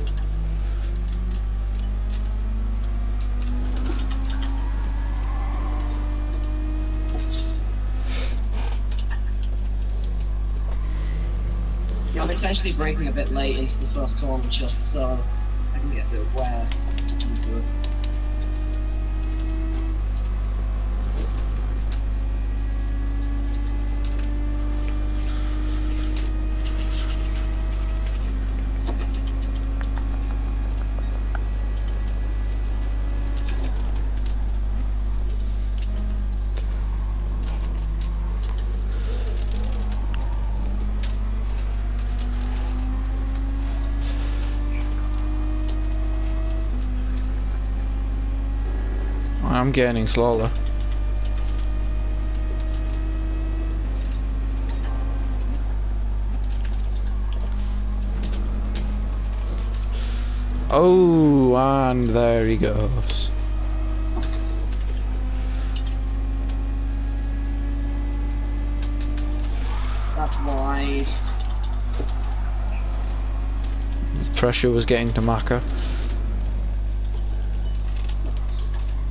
Yeah, I'm intentionally braking a bit late into the first corner just so I can get a bit of wear into it. I'm gaining slowly. Oh, and there he goes. That's wide. The pressure was getting to Maka.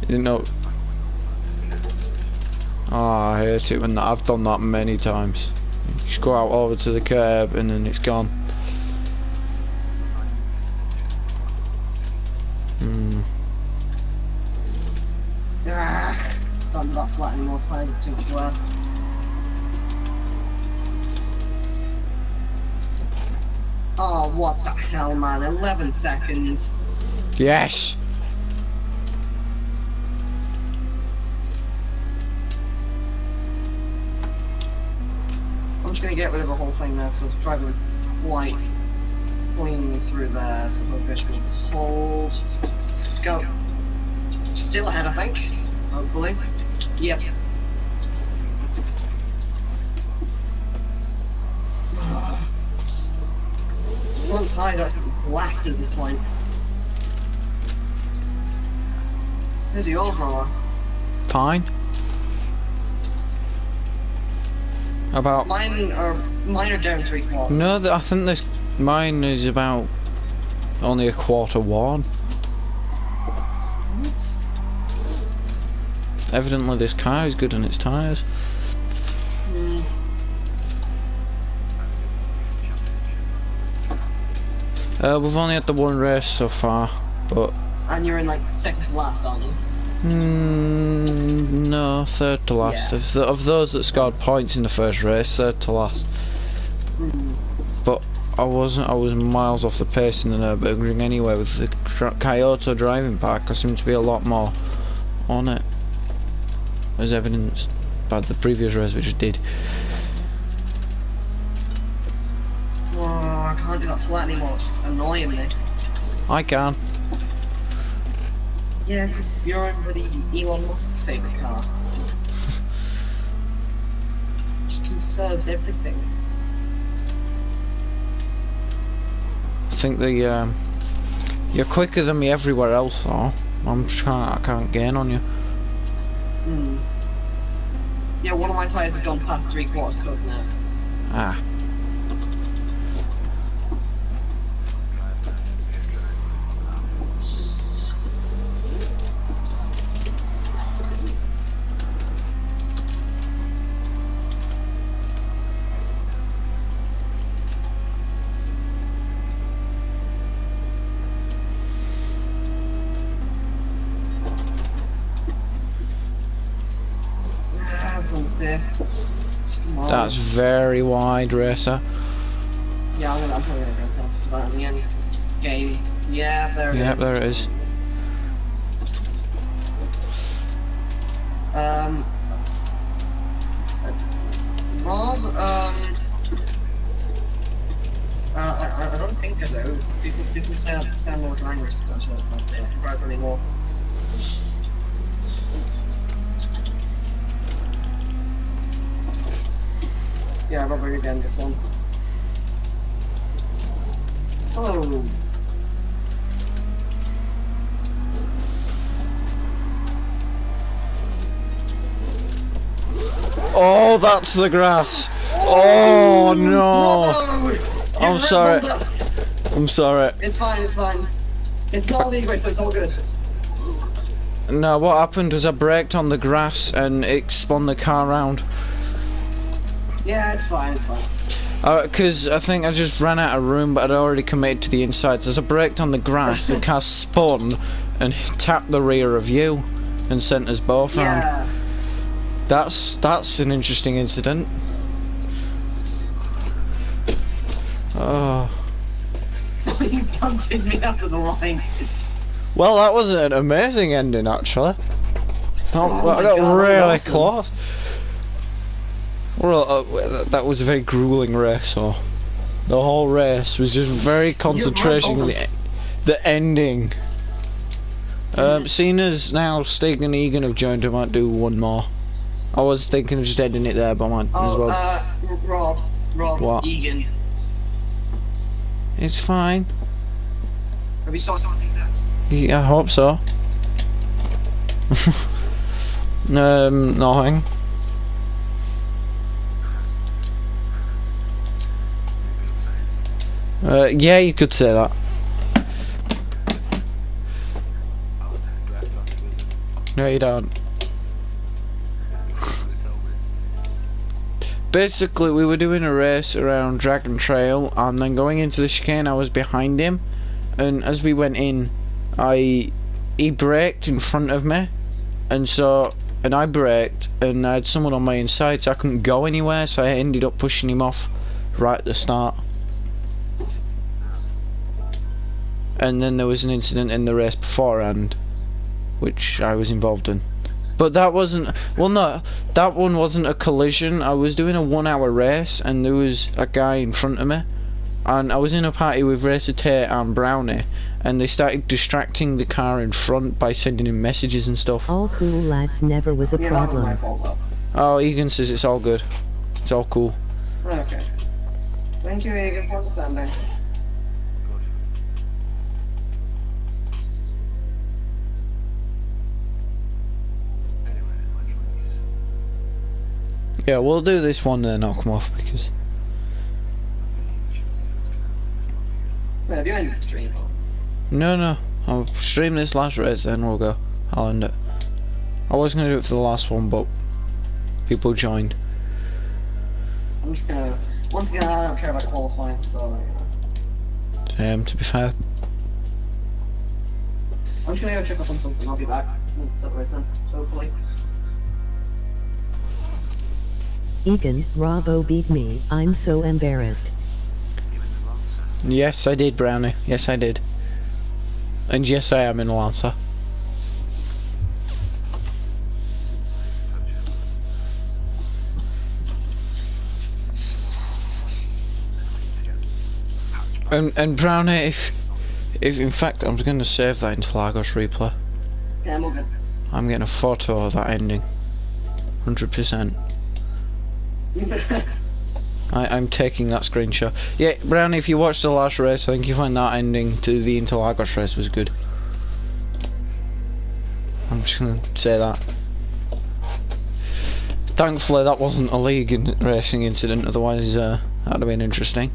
You know. Oh, I hate it when I've done that many times. You just go out over to the curb and then it's gone. Hmm. Can't do that flat anymore, tires are too much wear. Oh, what the hell, man, 11 seconds. Yes! I'm just gonna get rid of the whole thing now, because I was driving quite cleanly through there, so hopefully I should be able to hold. Go. Still ahead, I think. Hopefully. Yep. Front tires are absolutely blasted at this point. Here's the overall. Fine. About... Mine are down 3/4. No, I think this... Mine is about... only a quarter worn. What? Evidently this car is good on its tyres. Hmm. We've only had the one race so far, but... And you're in like second to last, aren't you? No, third to last. Yeah. Of those that scored points in the first race, third to last. Hmm. But I was miles off the pace in the Nürburgring anyway. With the Kyoto driving pack, I seem to be a lot more on it, as evidenced by the previous race we just did. Oh, I can't do that flat anymore, it's annoying me. I can. Yeah, because you're in bloody Elon Musk's favourite car. Just conserves everything. I think the you're quicker than me everywhere else though. I can't gain on you. Hmm. Yeah, one of my tyres has gone past 3/4 cook now. Ah. That's on the steer. Come on. That's very wide, racer. Yeah, I'm probably gonna go past for that in the end, because game. Yeah, there it is. Yep, there it is. Rob, I don't think I do. People sound more angry, so I'm sure it's not surprised anymore. Yeah, Robert again, this one. Oh. Oh, that's the grass. Oh no. Robbo! I'm You've sorry. red-bulled us. I'm sorry. It's fine, it's fine. It's all legal, so it's all good. No, what happened was I braked on the grass and it spun the car round. Yeah, it's fine, it's fine. Because I think I just ran out of room, but I'd already committed to the inside. So as I braked on the grass, the car spun and tapped the rear of you and sent us both round. Yeah. That's an interesting incident. Oh. You punted me after the line. Well, that was an amazing ending, actually. Oh I my got God, really that was awesome. close. Well, that was a very grueling race, so the whole race was just very concentration on the ending. Seeing as now Stig and Egan have joined, I might do one more. I was thinking of just ending it there, but I might as well. Rob, What? Egan. It's fine. Have you sorted things out? Yeah, I hope so. Nothing. Yeah, you could say that. No, you don't. Basically, we were doing a race around Dragon Trail, and then going into the chicane, I was behind him, and as we went in, he braked in front of me, and I braked, and I had someone on my inside, so I couldn't go anywhere, so I ended up pushing him off right at the start. And then there was an incident in the race beforehand, which I was involved in. But that wasn't, well no, that one wasn't a collision. I was doing a 1 hour race and there was a guy in front of me. And I was in a party with Racer Tate and Brownie, and they started distracting the car in front by sending him messages and stuff. All cool lads, never was a Yeah, that was my problem. fault Oh, Egan says it's all good. It's all cool. though. Okay. Thank you, Egan, for understanding. Yeah, we'll do this one then I'll come off because... Wait, have you ended the stream? No, I'll stream this last race then we'll go. I'll end it. I was going to do it for the last one but people joined. I'm just gonna... Once again, I don't care about qualifying, so... To be fair. I'm just gonna go check up on something, I'll be back. Stop race then, hopefully. Egan, Bravo beat me. I'm so embarrassed. Yes I did, Brownie. Yes I did. And yes I am in Lancer. And Brownie, if in fact I'm going to save that into Lagos replay. Yeah, I'm all good. I'm getting a photo of that ending. 100%. I'm taking that screenshot. Yeah, Brownie, if you watched the last race, I think you find that ending to the Interlagos race was good. I'm just gonna say that. Thankfully that wasn't a league racing incident, otherwise that'd have been interesting.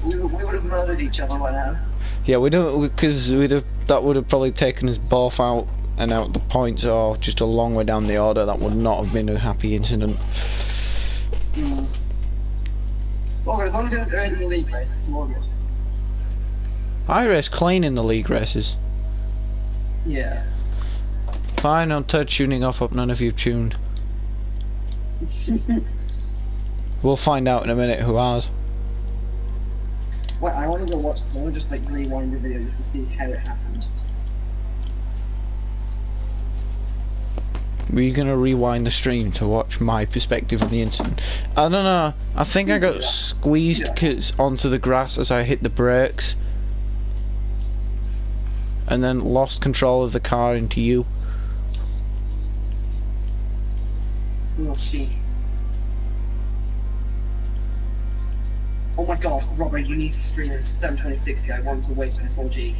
we would have murdered each other by now. Yeah, we don't, because that would have probably taken us both out and out the points, or just a long way down the order. That would not have been a happy incident. It's all good, as long as it was early in the league race, it's all good. I race clean in the league races. Yeah. Fine, I'm tuning off up, none of you tuned. We'll find out in a minute who has. Wait, I want to go watch this, I want to just like rewind the video just to see how it happened. Were you gonna rewind the stream to watch my perspective on the incident? I don't know. I think I got squeezed onto the grass as I hit the brakes, and then lost control of the car into you. We'll see. Oh my god, Robert, you need to stream in 72060. I want to waste my 4G.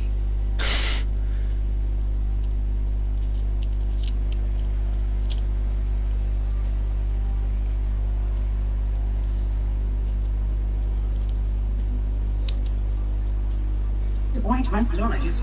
Why is Manson on? I just...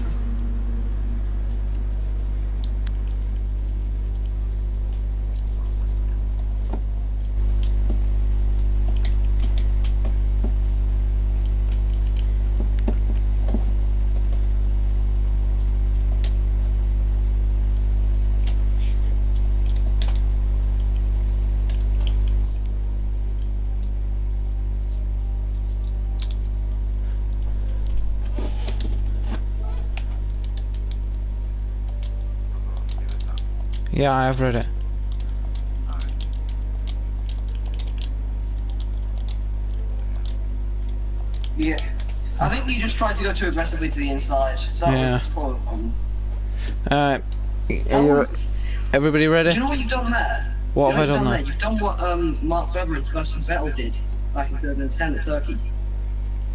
Yeah, I have read it. Yeah. I think you just tried to go too aggressively to the inside. That was probably the problem. Alright. Everybody ready? Do you know what you've done there? What have I done there? You've done what Mark Webber and Sebastian Vettel did back in 2010 at Turkey.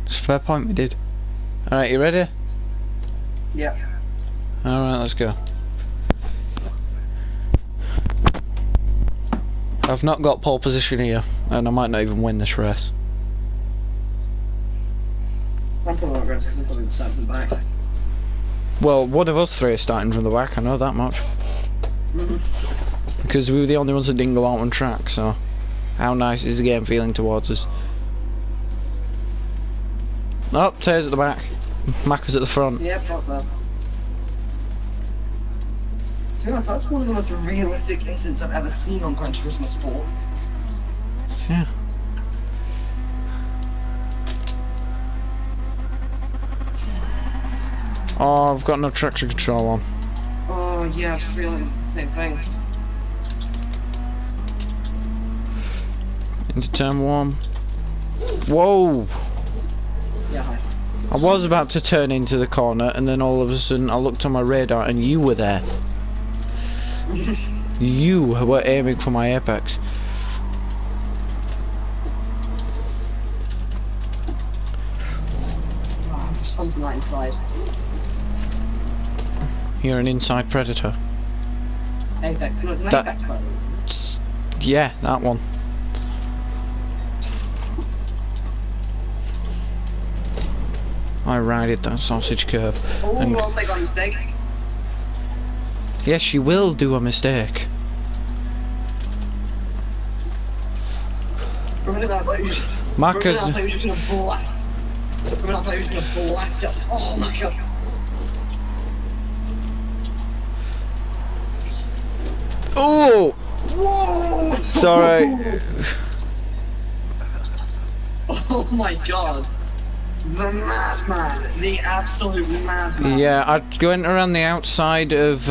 It's a fair point we did. Alright, you ready? Yeah. Alright, let's go. I've not got pole position here, and I might not even win this race. I'm probably not going to because I'm probably starting from the back. Well, one of us three is starting from the back, I know that much. Because we were the only ones that didn't go out on track, so how nice is the game feeling towards us? Oh, Taylor's at the back, Macca's at the front. Yep, that's that. be honest, that's one of the most realistic incidents I've ever seen on Gran Turismo Sport. Yeah. Oh, I've got no traction control on. Oh yeah, I just realised it's the same thing. Into turn 1. Whoa! Yeah, hi. I was about to turn into the corner, and then all of a sudden I looked on my radar and you were there. You were aiming for my apex. Oh, I'm just hunting that inside. You're an inside predator. Apex, no, it's an That- Apex predator, isn't it? Yeah, that one. I righted that sausage curve. Oh, And I'll take that mistake. yes, you will do a mistake. For a minute, I thought you was, Mark for a minute, has- I thought you were just gonna blast. For a minute, I thought you was gonna blast up. Oh my god. Oh! Whoa! Sorry. Oh my god. The madman. The absolute madman. Yeah, I went around the outside of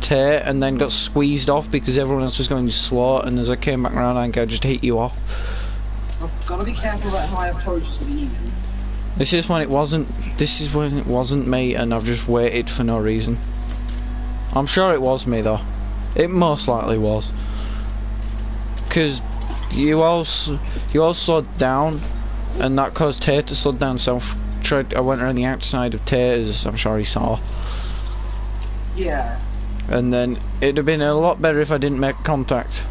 Tear and then got squeezed off because everyone else was going slow, and as I came back around I just hit you off. I've gotta be careful about how I approach this with you. This is when it wasn't me, and I've just waited for no reason. I'm sure it was me though. It most likely was. Cause you all slowed down, and that caused Tear to slow down, so I went around the outside of Tear, as I'm sure he saw. Yeah. And then it'd have been a lot better if I didn't make contact.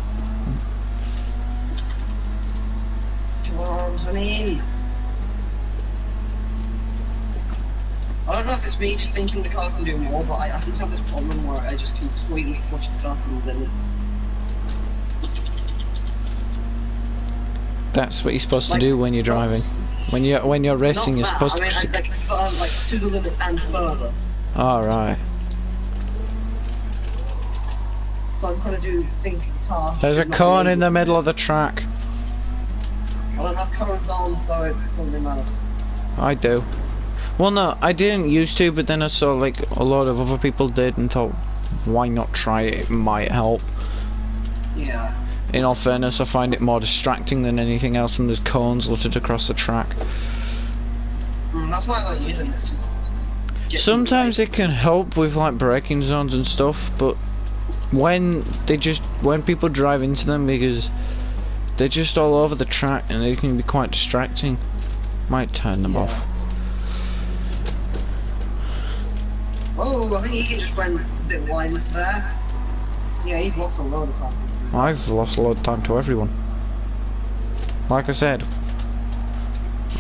Come on, honey. I don't know if it's me just thinking the car can do more, but I seem to have this problem where I just completely push the buttons and it's... That's what you're supposed Like, to do when you're driving. When you're racing, you're not supposed that, I to. mean, like to the limits and further. All right. So I'm trying to do things with the car. There's a should not cone be in the able middle to. of the track. I don't have current on, so it doesn't really matter. I do. Well, no, I didn't used to, but then I saw like a lot of other people did, and thought, why not try it? It might help. Yeah. In all fairness, I find it more distracting than anything else when there's cones littered across the track. That's why I like using it. It's just... get Sometimes things it can help with like braking zones and stuff, but when people drive into them, because they're just all over the track and it can be quite distracting, might turn them off. Oh, I think he just went a bit wide into there. Yeah, he's lost a load of time. I've lost a lot of time to everyone. Like I said,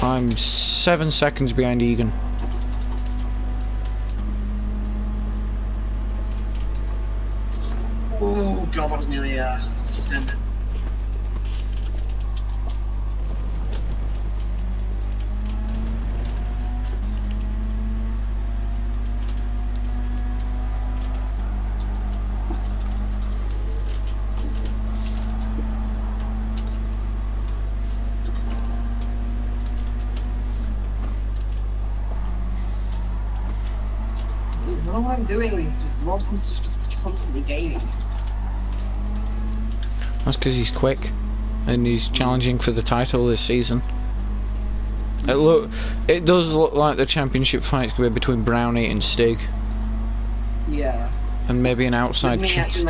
I'm 7 seconds behind Egan. Oh god, that was nearly suspended. I don't know what I'm doing. Robson's just constantly gaining. That's because he's quick, and he's challenging for the title this season. It does look like the championship fight's going to be between Brownie and Stig, Yeah. and maybe an outside. With me acting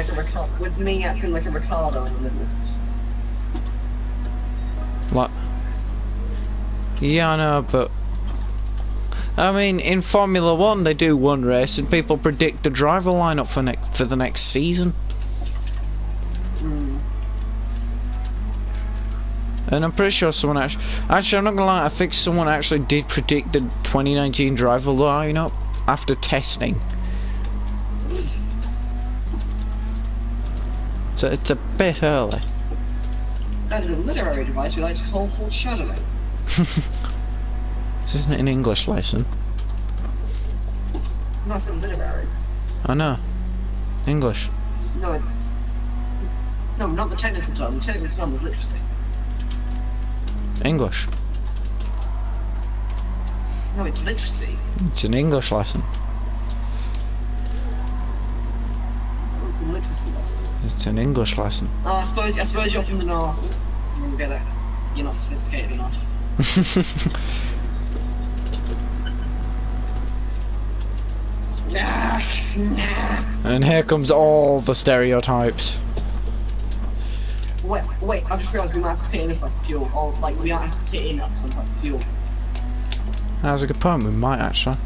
like a Ricardo in the middle. Like, yeah, I know, but I mean, in Formula One, they do one race, and people predict the driver lineup for the next season. And I'm pretty sure someone actually I'm not gonna lie, I think someone actually did predict the 2019 driver lineup after testing. So it's a bit early. That is a literary device we like to call foreshadowing. This isn't an English lesson. No, I said literary. I know. English. No, no, not the technical term. The technical term is literacy. English. No, it's literacy. It's an English lesson. It's a literacy lesson. It's an English lesson. Oh, I suppose you're from the north. You don't get it. You're not sophisticated enough. And here comes all the stereotypes. Wait, I just realised we might have to put in this like fuel, or like we might have to put in some type of fuel. That's a good point, we might actually.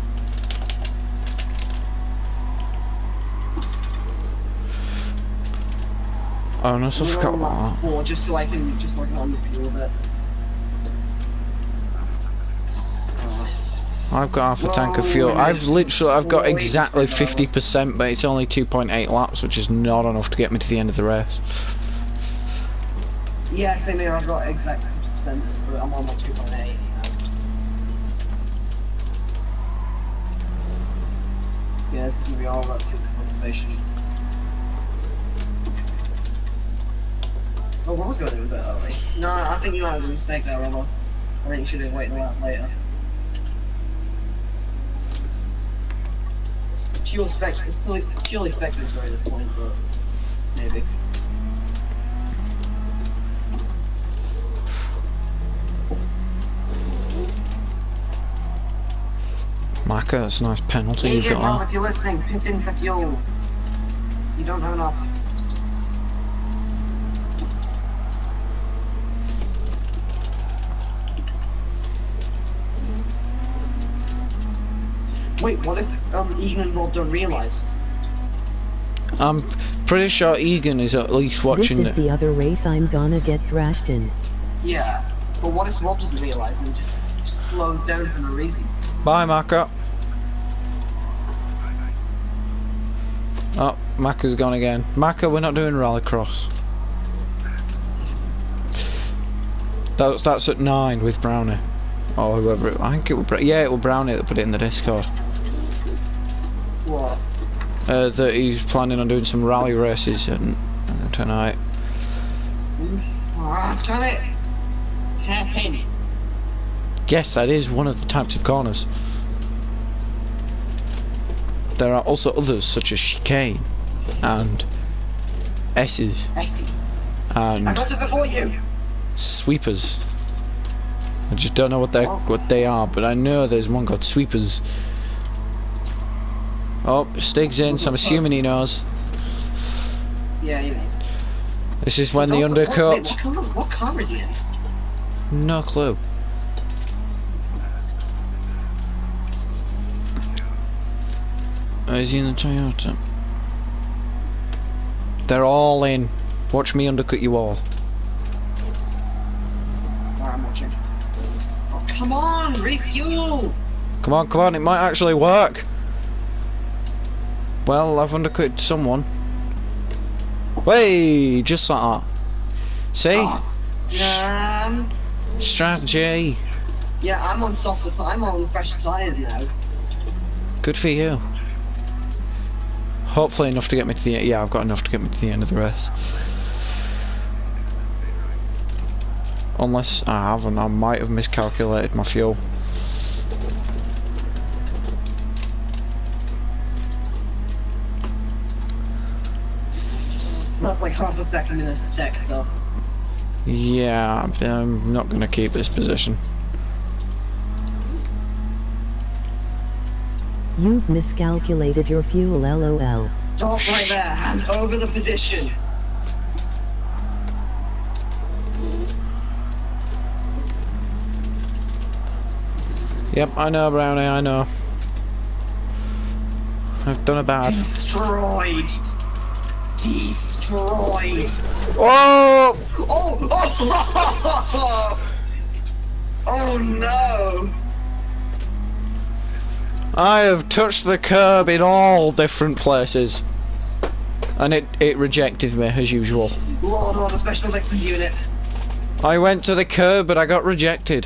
Oh no, so I forgot about that. 4, just so I can on the fuel a bit. I've got half a tank of fuel. I've got exactly 50%, but it's only 2.8 laps, which is not enough to get me to the end of the race. Yeah, same here, I've got exactly 50%, but I'm on my 2.8. Yeah, this is gonna be all about fuel conservation. Oh, Rob's going a bit early. No, I think you might have a mistake there, Rob. I think you should have waited a while later. It's purely speculative at this point, but maybe. Maka, that's a nice penalty you've got Rob, there. if you're listening, pit in for fuel. You don't have enough. Wait, what if Egan and Rob don't realise? I'm pretty sure Egan is at least watching This is the other race I'm gonna get thrashed in. Yeah, but what if Rob doesn't realise and just slows down for no reason? Bye, Maka. Oh, Maka's gone again. Maka, we're not doing rallycross. That's at 9 with Brownie. Or whoever it, I think it was, yeah, it was Brownie that put it in the Discord. What? That he's planning on doing some rally races tonight. Ah, damn it! Hairpin. Yes, that is one of the types of corners. There are also others such as chicane and S's S's. and I got it before you! sweepers. I just don't know what they are, but I know there's one called sweepers. Oh, Stig's in, so I'm assuming he knows. Yeah, he knows. This is when the Wait, undercut. what car is he in? No clue. Is he in the Toyota? They're all in. Watch me undercut you all. Alright, I'm watching. Oh, come on, refuel! Come on, it might actually work. Well, I've undercut someone. Way, just like that. See? Oh, Strategy. yeah, I'm on I'm on fresh tyres now. Good for you. Hopefully enough to get me to the yeah, I've got enough to get me to the end of the race. Unless I haven't, I might have miscalculated my fuel. That's like half a second in a sector. Yeah, I'm not going to keep this position. You've miscalculated your fuel, LOL. Stop right there, hand over the position. Yep, I know, Brownie, I know. I've done a bad. Destroyed. Destroyed. Oh! Oh! Oh no! I have touched the curb in all different places. And it rejected me, as usual. Lord on a special victims unit. I went to the curb, but I got rejected.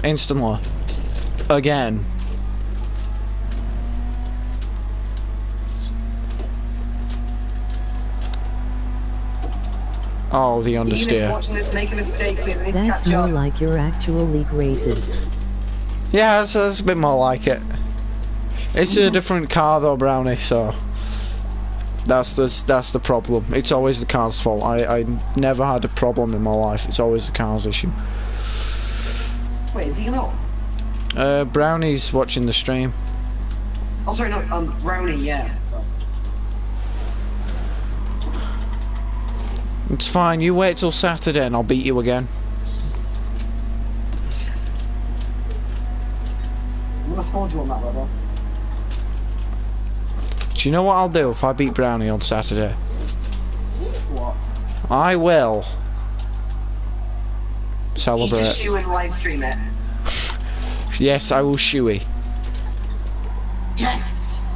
Instantly. Again. Oh, the Even if understeer. you're watching this, make a mistake, please. I need to That's catch more up. like your actual league races. Yeah, that's a bit more like it. It's a different car though, Brownie, so that's the problem. It's always the car's fault. I never had a problem in my life. It's always the car's issue. Wait, is he not? Brownie's watching the stream. Oh, sorry, no, Brownie, yeah. Sorry. It's fine, you wait till Saturday and I'll beat you again. I'm gonna hold you on that level. Do you know what I'll do if I beat Brownie on Saturday? What? I will Eat a celebrate. shoe and live stream it. Yes, I will shoey. Yes!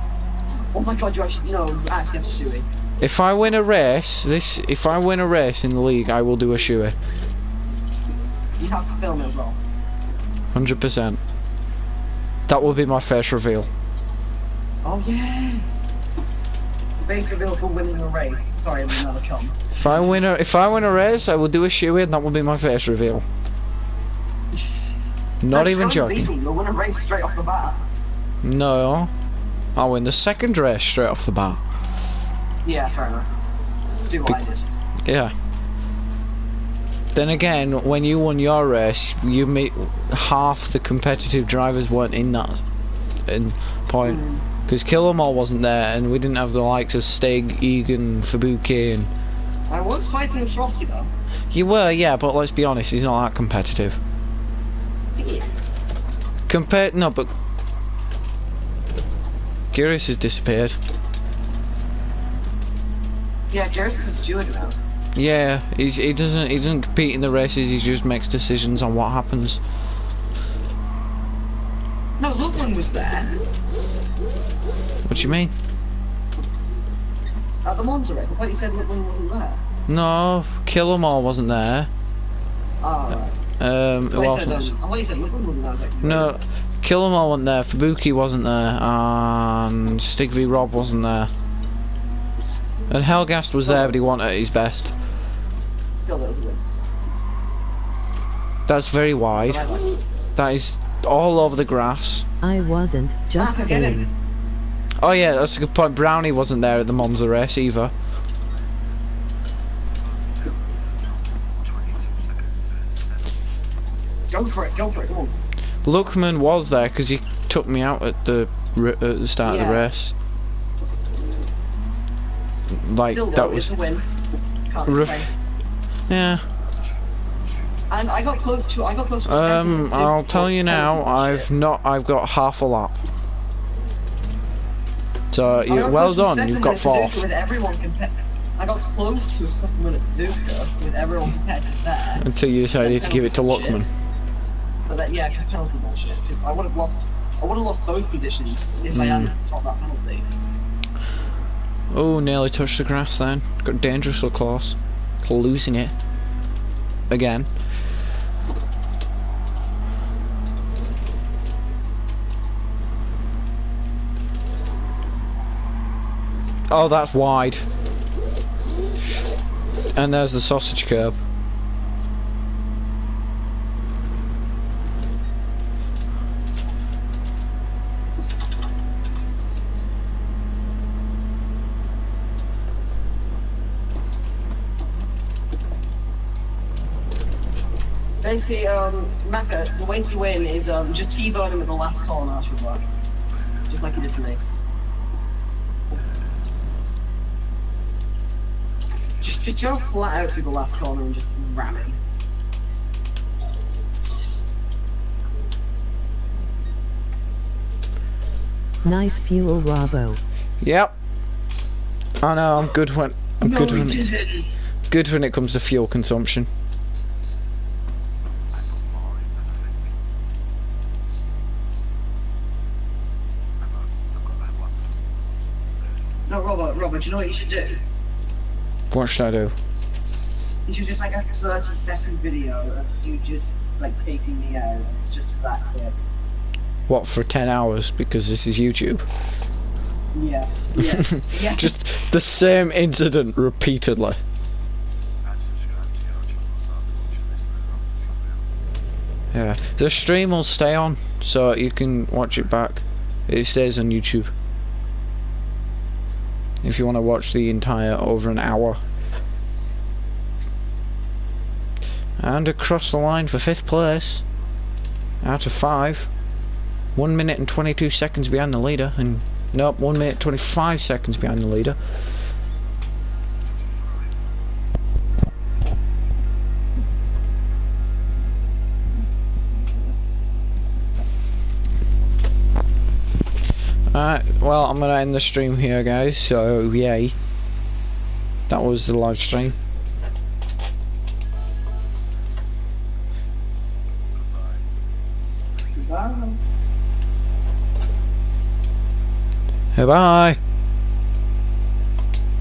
Oh my god, you actually, no, you actually have to shoe it. If I win a race, if I win a race in the league, I will do a shoey. You have to film it as well. 100%. That will be my first reveal. Oh yeah! Base reveal for winning a race. Sorry, it will never come. If I win a race, I will do a shoey, and that will be my first reveal. Not even joking. You'll win a race straight off the bat. No, I'll win the second race straight off the bat. Yeah, fair enough. Do what I did. Yeah. Then again, when you won your race, you meet half the competitive drivers weren't in that point. Because Kill 'Em All wasn't there, and we didn't have the likes of Stig, Egan, Fabuki, and... I was fighting with Frosty though. You were, yeah, but let's be honest, he's not that competitive. He is. No, but... Gyrus has disappeared. Yeah, Garrus is a steward now. Yeah, he doesn't compete in the races, he just makes decisions on what happens. No, Loveland was there. What do you mean? At the Monza race. I thought you said Loveland wasn't there. No, Kill 'Em All wasn't there. Oh, right. Who I else thought was? you said Loveland wasn't there. I was like, No, Kill 'Em All wasn't there, Fabuki wasn't there, and Stig v Rob wasn't there. And Helgast was there, but he wasn't at his best. Still, that was a win. That's very But wide. I liked it. That is all over the grass. I wasn't, just forget it. saying. Oh yeah, that's a good point. Brownie wasn't there at the Monza race either. 22 seconds to 7. Go for it, come on. Luckman was there because he took me out at the start of the Yeah. race. Like Still, that though, was it's a win. Can't Ru- complain. yeah. And I got close to a second. I'll tell you now, I've got half a lap. So I got well close to a done, second you've got with Suzuka fourth. With everyone I got close to a second win at Suzuka with everyone competitive there. Until you decided to give it to Luckman. But that, yeah, cause penalty bullshit. Because I would have lost both positions if I hadn't got that penalty. Oh, nearly touched the grass then. Got dangerously close. Losing it. Again. Oh, that's wide. And there's the sausage curb. Basically, Macca, the way to win is just T-bone him at the last corner should work. Just like he did to me. Just jump flat out through the last corner and just ram him. Nice fuel, Ravo. Yep. I know, I'm good when No, he didn't! good when it comes to fuel consumption. I got more in than I think. I've got that lap. No, Robert, do you know what you should do? What should I do? You should just make a 30-second video of you just, like, taking me out. It's just that quick. What, for 10 hours? Because this is YouTube. Yeah. Yes. Yeah. Just the same incident repeatedly. That's just Yeah, the stream will stay on, so you can watch it back. It stays on YouTube. If you want to watch the entire over an hour. And across the line for 5th place. Out of 5. 1 minute and 22 seconds behind the leader. And nope, 1 minute 25 seconds behind the leader. Alright, well, I'm gonna end the stream here, guys, so yay. That was the live stream. Bye. Bye.